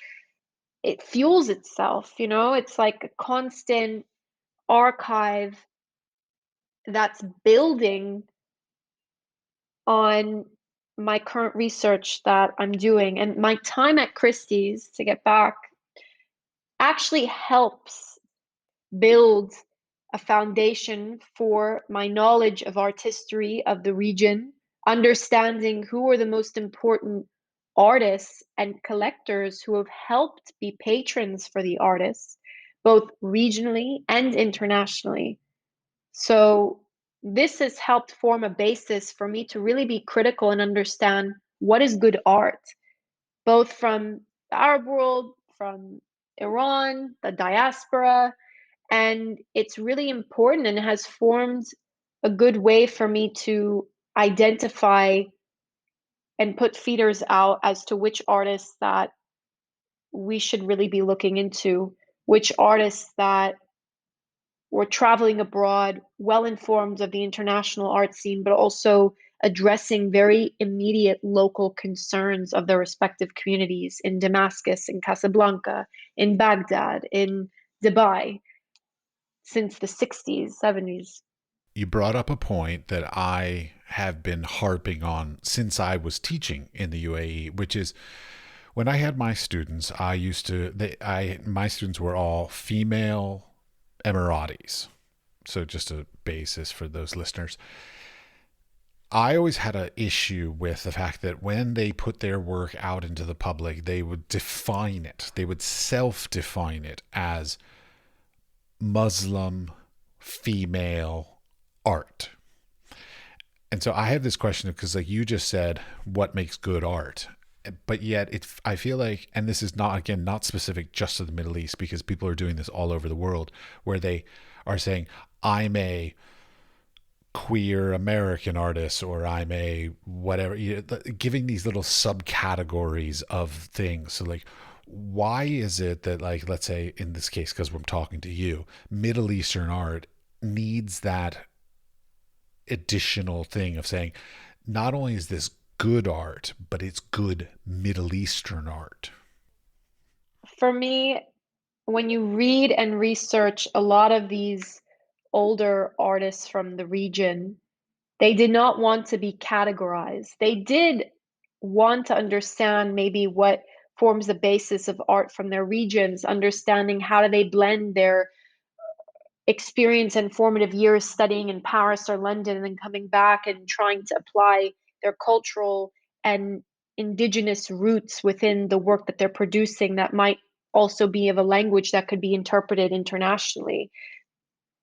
It fuels itself, you know, it's like a constant archive that's building on my current research that I'm doing. And my time at Christie's, to get back, actually helps build a foundation for my knowledge of art history of the region, understanding who are the most important artists and collectors who have helped be patrons for the artists, both regionally and internationally. So this has helped form a basis for me to really be critical and understand what is good art, both from the Arab world, from Iran, the diaspora, and it's really important and has formed a good way for me to identify and put feeders out as to which artists that we should really be looking into, which artists that were traveling abroad, well informed of the international art scene, but also addressing very immediate local concerns of their respective communities in Damascus, in Casablanca, in Baghdad, in Dubai since the 60s, 70s.
You brought up a point that I have been harping on since I was teaching in the UAE, which is when I had my students, I used to my students were all female Emiratis. So just a basis for those listeners. I always had an issue with the fact that when they put their work out into the public, they would define it. They would self-define it as Muslim female art. And so I have this question because, like you just said, what makes good art? But yet, I feel like, and this is not, again, not specific just to the Middle East, because people are doing this all over the world, where they are saying, I'm a queer American artist, or I'm a whatever, giving these little subcategories of things. So, like, why is it that, like, let's say in this case, because I'm talking to you, Middle Eastern art needs that additional thing of saying, not only is this good art, but it's good Middle Eastern art?
For me, when you read and research a lot of these older artists from the region, they did not want to be categorized. They did want to understand maybe what forms the basis of art from their regions, understanding how do they blend their experience and formative years studying in Paris or London and then coming back and trying to apply their cultural and indigenous roots within the work that they're producing that might also be of a language that could be interpreted internationally.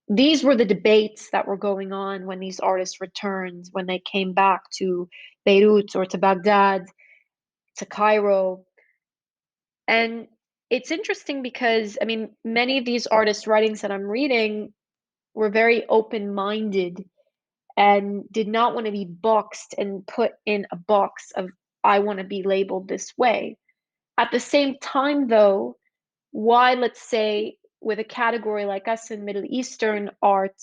These were the debates that were going on when these artists returned, when they came back to Beirut or to Baghdad, to Cairo. And it's interesting because, I mean, many of these artists' writings that I'm reading were very open minded and did not want to be boxed and put in a box of, I want to be labeled this way. At the same time, though, why, let's say, with a category like us in Middle Eastern art,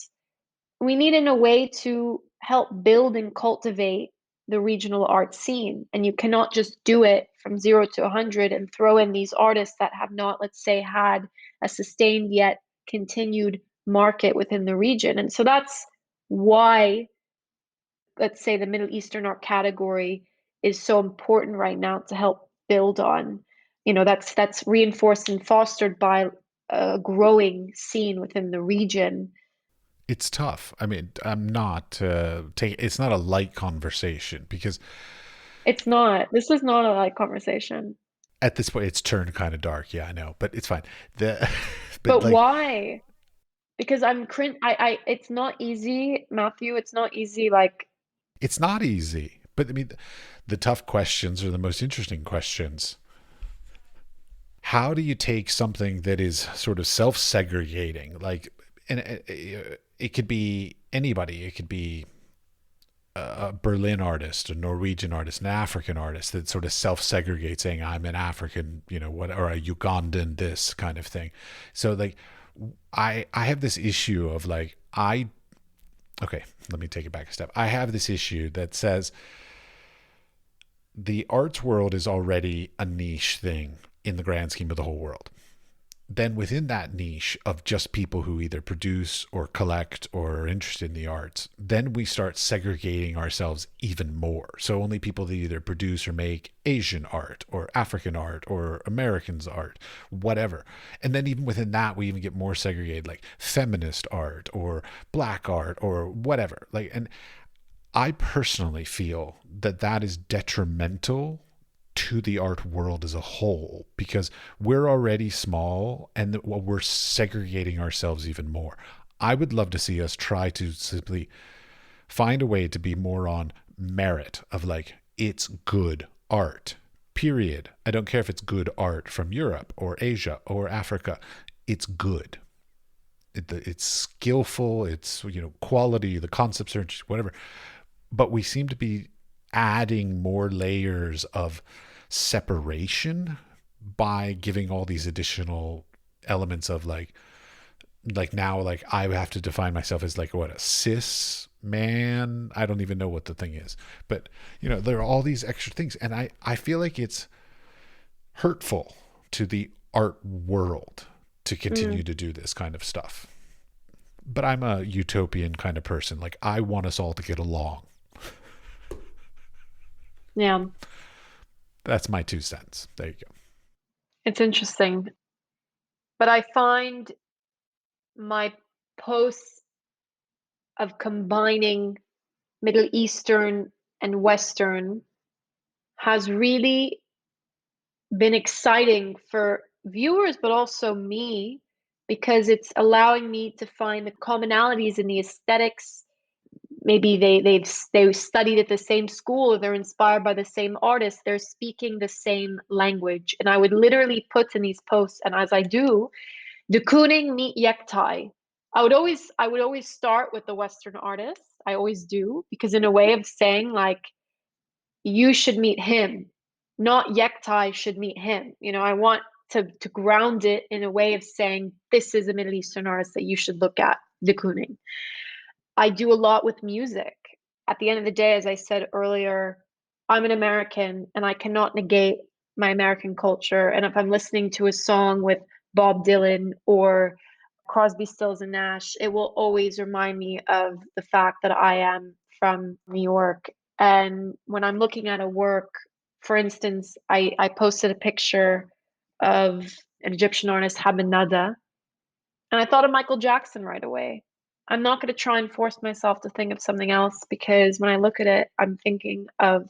we need in a way to help build and cultivate the regional art scene. And you cannot just do it from 0 to 100 and throw in these artists that have not, let's say, had a sustained yet continued market within the region. And so that's why, let's say, the Middle Eastern art category is so important right now to help build on. That's reinforced and fostered by a growing scene within the region.
It's tough. I mean, I'm not it's not a light conversation because
It's not. This is not a light conversation.
at this point it's turned kind of dark. Yeah, I know, but it's fine. The but
But
like
why? Because I'm crin it's not easy, Matthew. It's not easy. Like,
it's not easy. But I mean, the tough questions are the most interesting questions. How do you take something that is sort of self-segregating, like, and it could be anybody. It could be a Berlin artist, a Norwegian artist, an African artist that sort of self-segregates, saying I'm an African, what, or a Ugandan, this kind of thing. So like, I have this issue of like, okay, let me take it back a step. I have this issue that says the arts world is already a niche thing in the grand scheme of the whole world. Then within that niche of just people who either produce or collect or are interested in the arts, then we start segregating ourselves even more. So only people that either produce or make Asian art or African art or Americans art, whatever. And then even within that, we even get more segregated, like feminist art or black art or whatever. Like, and I personally feel that that is detrimental to the art world as a whole because we're already small and we're segregating ourselves even more. I would love to see us try to simply find a way to be more on merit of like, it's good art, period. I don't care if it's good art from Europe or Asia or Africa. It's good. It's skillful. It's, quality, the concepts are whatever. But we seem to be adding more layers of separation by giving all these additional elements of like now, like I have to define myself as like what, a cis man. I don't even know what the thing is, but there are all these extra things, and I feel like it's hurtful to the art world to continue to do this kind of stuff. But I'm a utopian kind of person. Like, I want us all to get along.
yeah,
That's my 2 cents. There you go.
it's interesting. But I find my posts of combining Middle Eastern and Western has really been exciting for viewers, but also me, because it's allowing me to find the commonalities in the aesthetics. Maybe they studied at the same school, or they're inspired by the same artist. They're speaking the same language, and I would literally put in these posts, and as I do, de Kooning meet Yektai. I would always start with the Western artists. I always do, because in a way of saying like, you should meet him, not Yektai should meet him. I want to ground it in a way of saying this is a Middle Eastern artist that you should look at, de Kooning. I do a lot with music. At the end of the day, as I said earlier, I'm an American and I cannot negate my American culture. And if I'm listening to a song with Bob Dylan or Crosby, Stills, and Nash, it will always remind me of the fact that I am from New York. And when I'm looking at a work, for instance, I posted a picture of an Egyptian artist, Haben Nada, And I thought of Michael Jackson right away. I'm not going to try and force myself to think of something else because when I look at it, I'm thinking of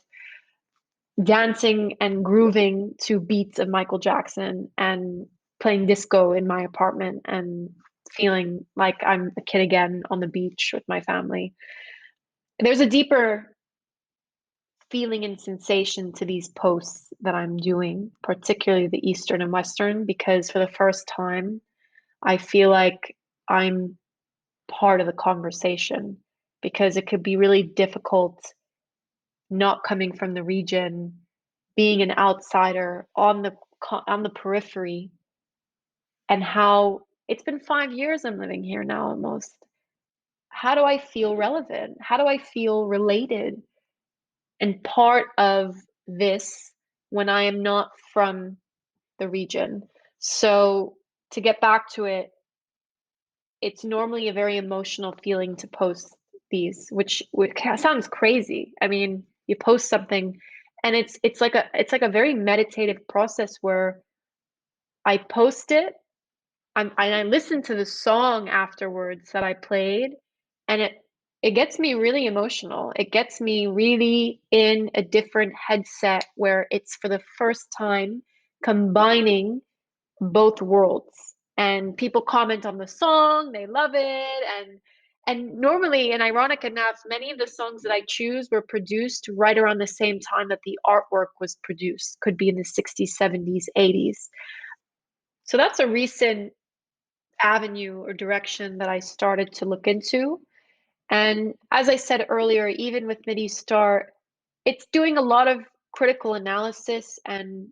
dancing and grooving to beats of Michael Jackson and playing disco in my apartment and feeling like I'm a kid again on the beach with my family. There's a deeper feeling and sensation to these posts that I'm doing, particularly the Eastern and Western, because for the first time, I feel like I'm part of the conversation because it could be really difficult not coming from the region, being an outsider on the periphery, and how it's been 5 years I'm living here now almost. How do I feel relevant? How do I feel related and part of this when I am not from the region? So to get back to it, it's normally a very emotional feeling to post these, which sounds crazy. I mean, you post something and it's like a very meditative process where I post it, and I listen to the song afterwards that I played, and it gets me really emotional. It gets me really in a different headset where it's for the first time combining both worlds. And people comment on the song, they love it, and normally, and ironic enough, many of the songs that I choose were produced right around the same time that the artwork was produced. Could be in the 60s, 70s, 80s. So that's a recent avenue or direction that I started to look into. And as I said earlier, even with Midi Start, it's doing a lot of critical analysis and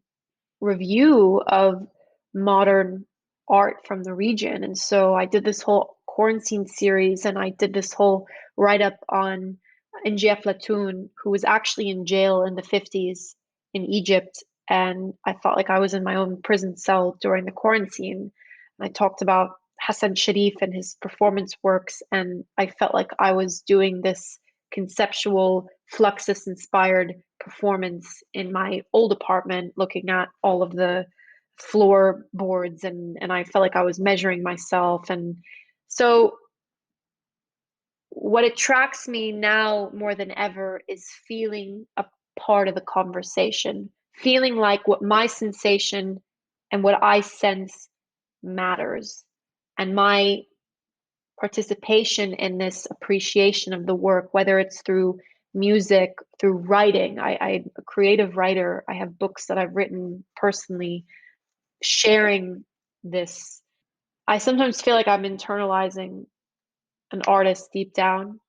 review of modern art from the region. And so I did this whole quarantine series and I did this whole write up on NGF Latoun, who was actually in jail in the 50s in Egypt. And I felt like I was in my own prison cell during the quarantine. And I talked about Hassan Sharif and his performance works. And I felt like I was doing this conceptual Fluxus inspired performance in my old apartment, looking at all of the floorboards, and I felt like I was measuring myself. And so what attracts me now more than ever is feeling a part of the conversation, feeling like what my sensation and what I sense matters. And my participation in this appreciation of the work, whether it's through music, through writing. I'm a creative writer. I have books that I've written personally, sharing this. I sometimes feel like I'm internalizing an artist deep down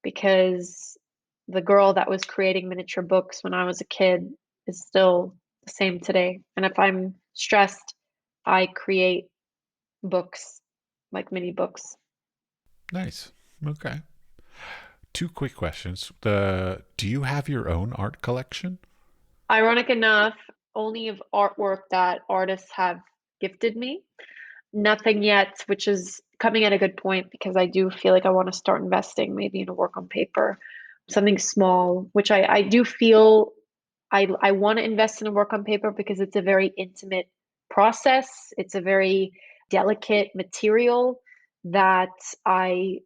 because the girl that was creating miniature books when I was a kid is still the same today. And if I'm stressed, I create books, like mini books.
Nice. Okay. Two quick questions. Do you have your own art collection?
Ironic enough, only of artwork that artists have gifted me. Nothing yet, which is coming at a good point because I do feel like I want to start investing maybe in a work on paper, something small, which I do feel I want to invest in a work on paper because it's a very intimate process. It's a very delicate material that I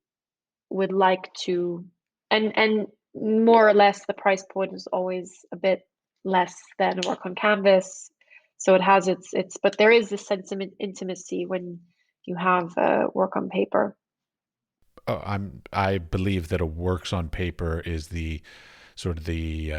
would like to, and more or less the price point is always a bit less than a work on canvas, so it has its but there is this sense of intimacy when you have work on paper.
I believe that a works on paper is the sort of the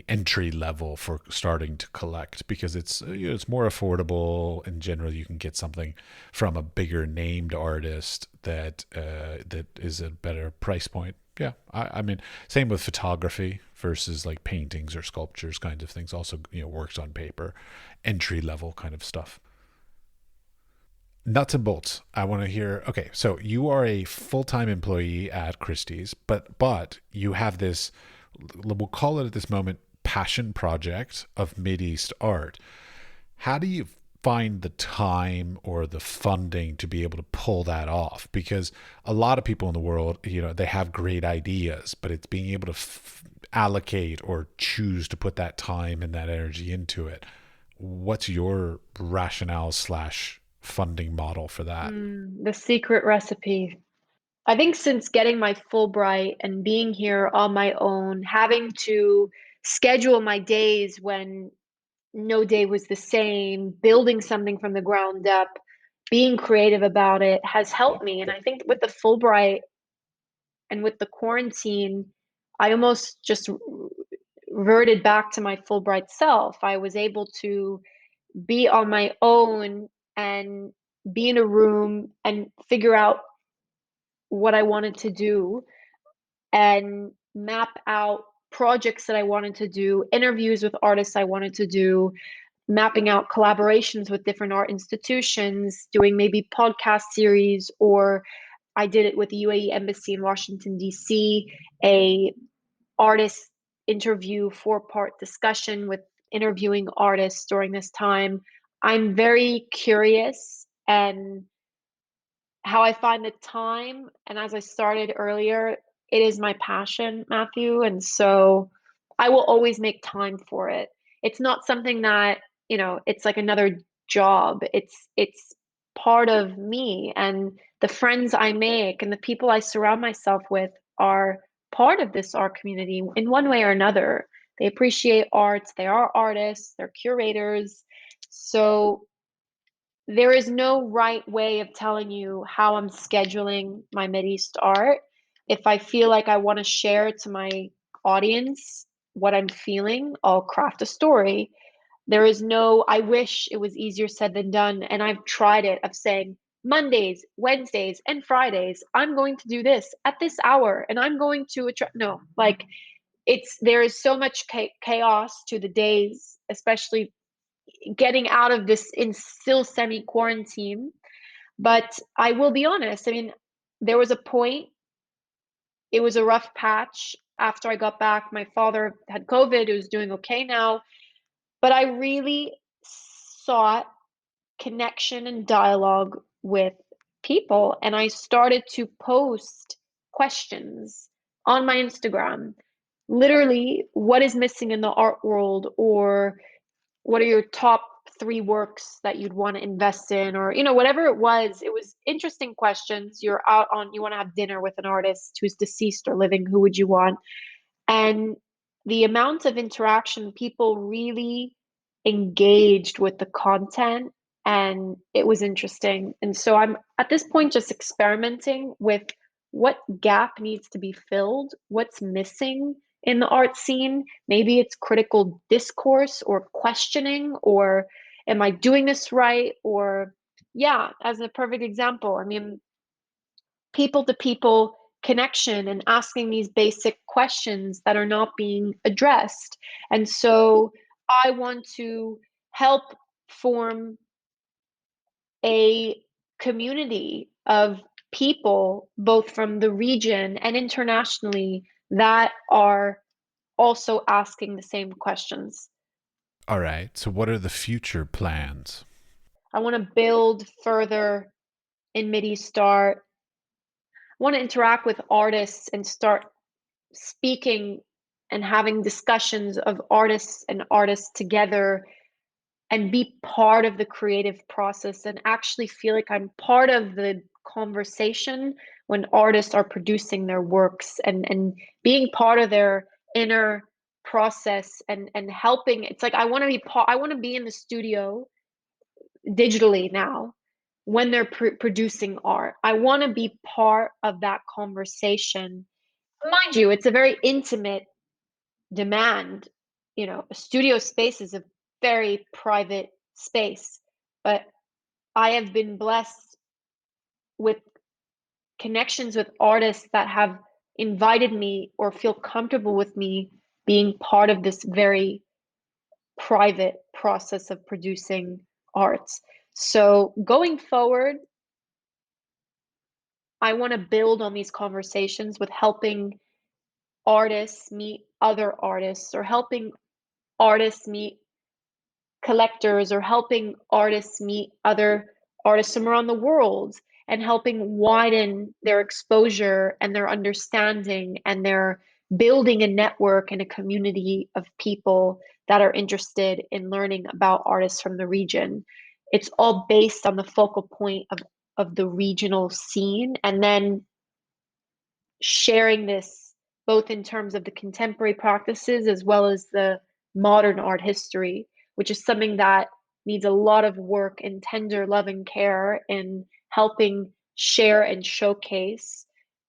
entry level for starting to collect because it's more affordable in general. You can get something from a bigger named artist that is a better price point. Yeah, I mean, same with photography versus like paintings or sculptures, kinds of things. Also, works on paper, entry level kind of stuff. Nuts and bolts. I want to hear. Okay, so you are a full time employee at Christie's, but you have this. We'll call it at this moment passion project of Mideast art. How do you find the time or the funding to be able to pull that off? Because a lot of people in the world, they have great ideas, but it's being able to allocate or choose to put that time and that energy into it. What's your rationale slash funding model for that?
The secret recipe. I think since getting my Fulbright and being here on my own, having to schedule my days when no day was the same, building something from the ground up, being creative about it has helped me. And I think with the Fulbright and with the quarantine, I almost just reverted back to my Fulbright self. I was able to be on my own and be in a room and figure out what I wanted to do and map out projects that I wanted to do, interviews with artists I wanted to do, mapping out collaborations with different art institutions, doing maybe podcast series, or I did it with the UAE embassy in Washington D.C., a artist interview 4-part discussion with interviewing artists during this time. I'm very curious and how I find the time. And as I started earlier, it is my passion, Matthew. And so I will always make time for it. It's not something that, it's like another job. It's part of me, and the friends I make and the people I surround myself with are part of this art community in one way or another. They appreciate art, they are artists, they're curators. So there is no right way of telling you how I'm scheduling my Mideast art. If I feel like I want to share to my audience what I'm feeling, I'll craft a story. There is no, I wish it was easier said than done. And I've tried it of saying Mondays, Wednesdays, and Fridays, I'm going to do this at this hour and I'm going to, no, like there is so much chaos to the days, especially getting out of this in still semi quarantine. But I will be honest, I mean, there was a point, it was a rough patch after I got back. My father had COVID, he was doing okay now, but I really sought connection and dialogue with people. And I started to post questions on my Instagram. Literally, what is missing in the art world, or what are your top 3 works that you'd want to invest in, or whatever it was interesting questions. You're out on, you want to have dinner with an artist who's deceased or living, who would you want? And the amount of interaction, people really engaged with the content, and it was interesting. And so I'm at this point just experimenting with what gap needs to be filled, what's missing in the art scene. Maybe it's critical discourse or questioning, or am I doing this right? Or, yeah, as a perfect example, I mean, people to people connection and asking these basic questions that are not being addressed. And so I want to help form a community of people, both from the region and internationally, that are also asking the same questions.
All right. So, what are the future plans?
I want to build further in MIDI start. I want to interact with artists and start speaking and having discussions of artists and artists together, and be part of the creative process and actually feel like I'm part of the conversation when artists are producing their works, and being part of their inner process, and helping. It's like I want to be in the studio digitally now when they're producing art. I want to be part of that conversation. Mind you, it's a very intimate demand. A studio space is a very private space, but I have been blessed with connections with artists that have invited me or feel comfortable with me being part of this very private process of producing art. So going forward, I want to build on these conversations with helping artists meet other artists, or helping artists meet collectors, or helping artists meet other artists from around the world, and helping widen their exposure and their understanding, and their building a network and a community of people that are interested in learning about artists from the region. it's all based on the focal point of the regional scene, and then sharing this both in terms of the contemporary practices as well as the modern art history, which is something that needs a lot of work and tender love and care in helping share and showcase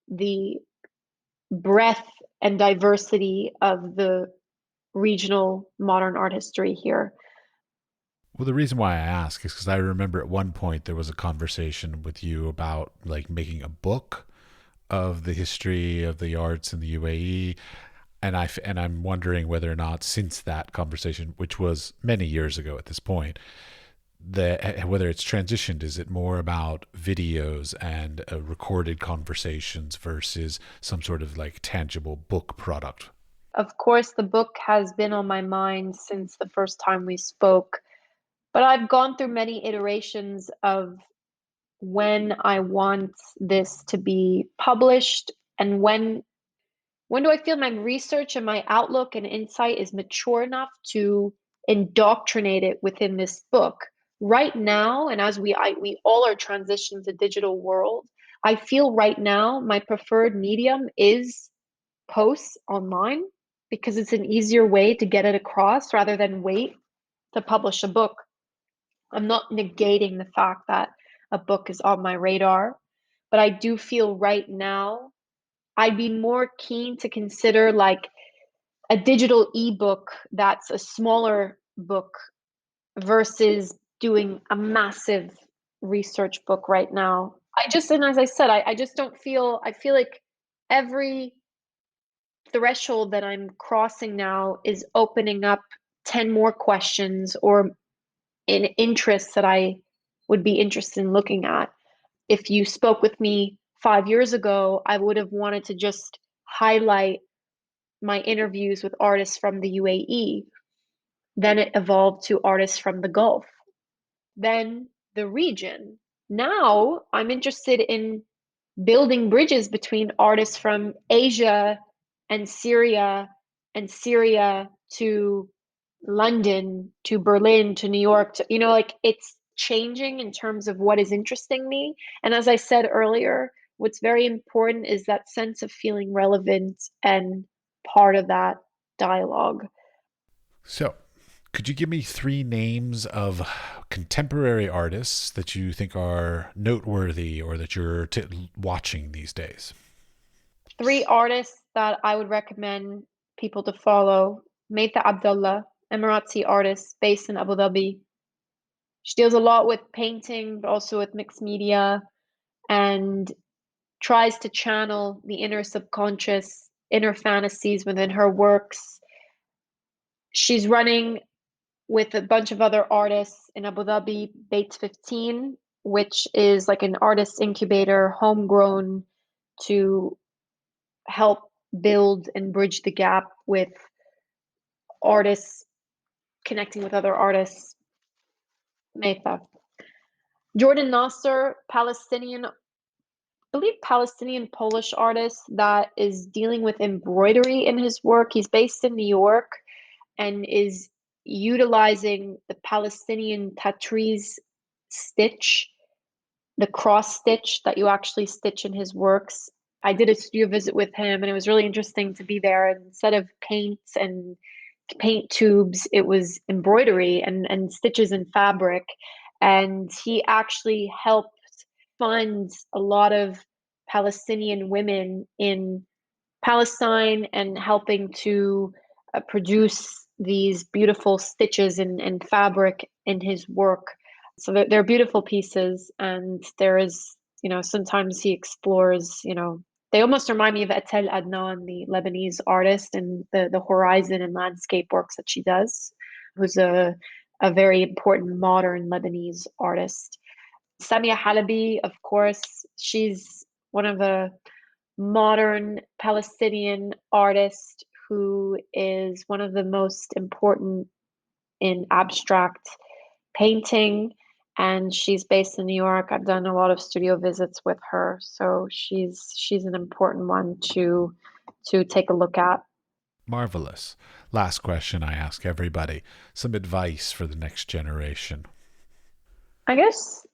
the breadth and diversity of the regional modern art history here.
Well, the reason why I ask is because I remember at one point there was a conversation with you about like making a book of the history of the arts in the UAE, and I'm wondering whether or not since that conversation, which was many years ago at this point, whether it's transitioned. Is it more about videos and recorded conversations versus some sort of like tangible book product?
Of course, the book has been on my mind since the first time we spoke, but I've gone through many iterations of when I want this to be published and when do I feel my research and my outlook and insight is mature enough to indoctrinate it within this book. Right now, and as we all are transitioning to digital world, I feel right now my preferred medium is posts online because it's an easier way to get it across rather than wait to publish a book. I'm not negating the fact that a book is on my radar, but I do feel right now I'd be more keen to consider like a digital ebook that's a smaller book versus doing a massive research book right now. And as I said, I just don't feel, I feel like every threshold that I'm crossing now is opening up 10 more questions or in interests that I would be interested in looking at. If you spoke with me 5 years ago, I would have wanted to just highlight my interviews with artists from the UAE. Then it evolved to artists from the Gulf, then the region. Now I'm interested in building bridges between artists from Asia and Syria to London to Berlin to New York to, like it's changing in terms of what is interesting me. And as I said earlier, what's very important is that sense of feeling relevant and part of that dialogue.
So, could you give me three names of contemporary artists that you think are noteworthy or that you're watching these days?
Three artists that I would recommend people to follow. Meita Abdullah, Emirati artist based in Abu Dhabi. She deals a lot with painting, but also with mixed media, and tries to channel the inner subconscious, inner fantasies within her works. She's running with a bunch of other artists in Abu Dhabi, Bates 15, which is like an artist incubator, homegrown to help build and bridge the gap with artists connecting with other artists. Mayfa. Jordan Nasser, Palestinian, I believe Palestinian Polish artist that is dealing with embroidery in his work. He's based in New York and is utilizing the Palestinian tatreez stitch, the cross stitch that you actually stitch in his works. I did a studio visit with him and it was really interesting to be there. And instead of paints and paint tubes, it was embroidery and stitches in fabric. And he actually helped fund a lot of Palestinian women in Palestine and helping to produce these beautiful stitches and fabric in his work. So they're beautiful pieces, and there is, sometimes he explores, they almost remind me of Atel Adnan, the Lebanese artist, and the horizon and landscape works that she does, who's a very important modern Lebanese artist. Samia Halabi, of course, she's one of the modern Palestinian artists who is one of the most important in abstract painting, and she's based in New York. I've done a lot of studio visits with her, so she's an important one to take a look at.
Marvelous. Last question I ask everybody, some advice for the next generation.
I guess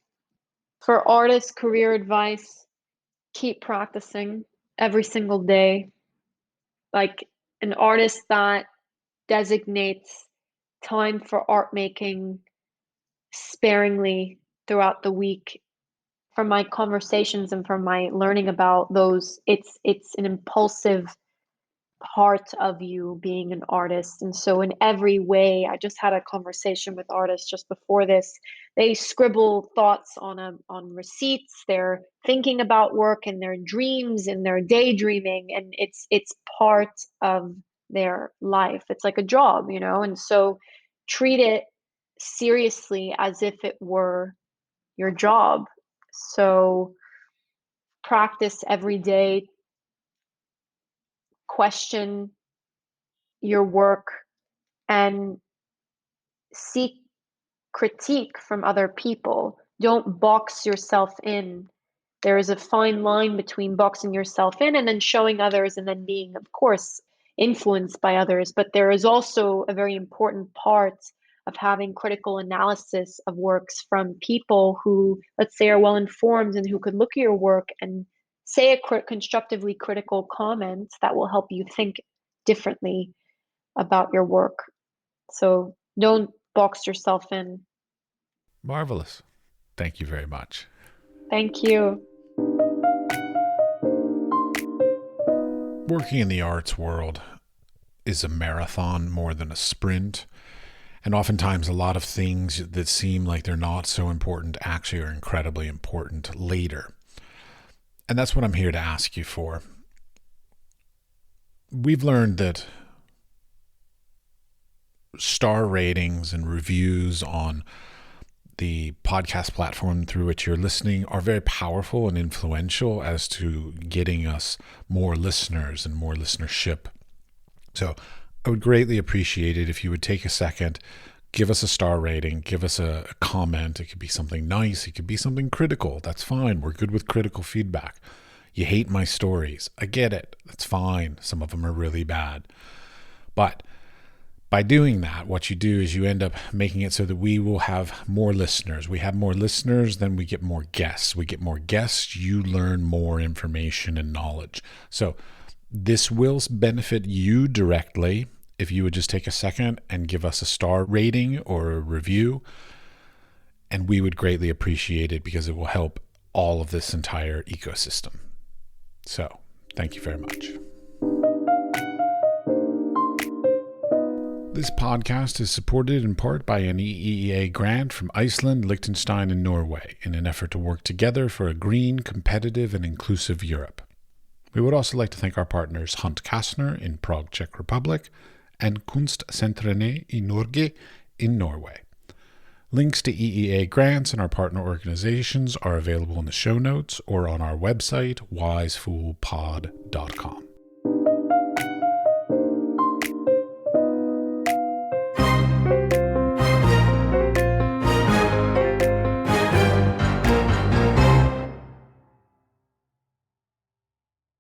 for artists, career advice, keep practicing every single day. Like an artist that designates time for art making sparingly throughout the week, from my conversations and from my learning about those, it's an impulsive part of you being an artist. And so in every way, I just had a conversation with artists just before this. They scribble thoughts on receipts. They're thinking about work and their dreams and their daydreaming, and it's part of their life. It's like a job, you know? And so treat it seriously as if it were your job. So practice every day, question your work, and seek critique from other people. Don't box yourself in. There is a fine line between boxing yourself in and then showing others and then being, of course, influenced by others. But there is also a very important part of having critical analysis of works from people who, let's say, are well informed and who could look at your work and say a constructively critical comment that will help you think differently about your work. So don't box yourself in.
Marvelous. Thank you very much.
Thank you.
Working in the arts world is a marathon more than a sprint. And oftentimes, a lot of things that seem like they're not so important actually are incredibly important later. And that's what I'm here to ask you for. We've learned that star ratings and reviews on the podcast platform through which you're listening are very powerful and influential as to getting us more listeners and more listenership. So I would greatly appreciate it if you would take a second, give us a star rating, give us a comment. It could be something nice. It could be something critical. That's fine. We're good with critical feedback. You hate my stories. I get it. That's fine. Some of them are really bad. But by doing that, what you do is you end up making it so that we will have more listeners. We have more listeners, then we get more guests. We get more guests, you learn more information and knowledge. So this will benefit you directly if you would just take a second and give us a star rating or a review. And we would greatly appreciate it because it will help all of this entire ecosystem. So thank you very much. This podcast is supported in part by an EEA grant from Iceland, Liechtenstein, and Norway in an effort to work together for a green, competitive, and inclusive Europe. We would also like to thank our partners Hunt Kastner in Prague, Czech Republic, and Kunstsentrene i Norge in Norway. Links to EEA grants and our partner organizations are available in the show notes or on our website, wisefoolpod.com.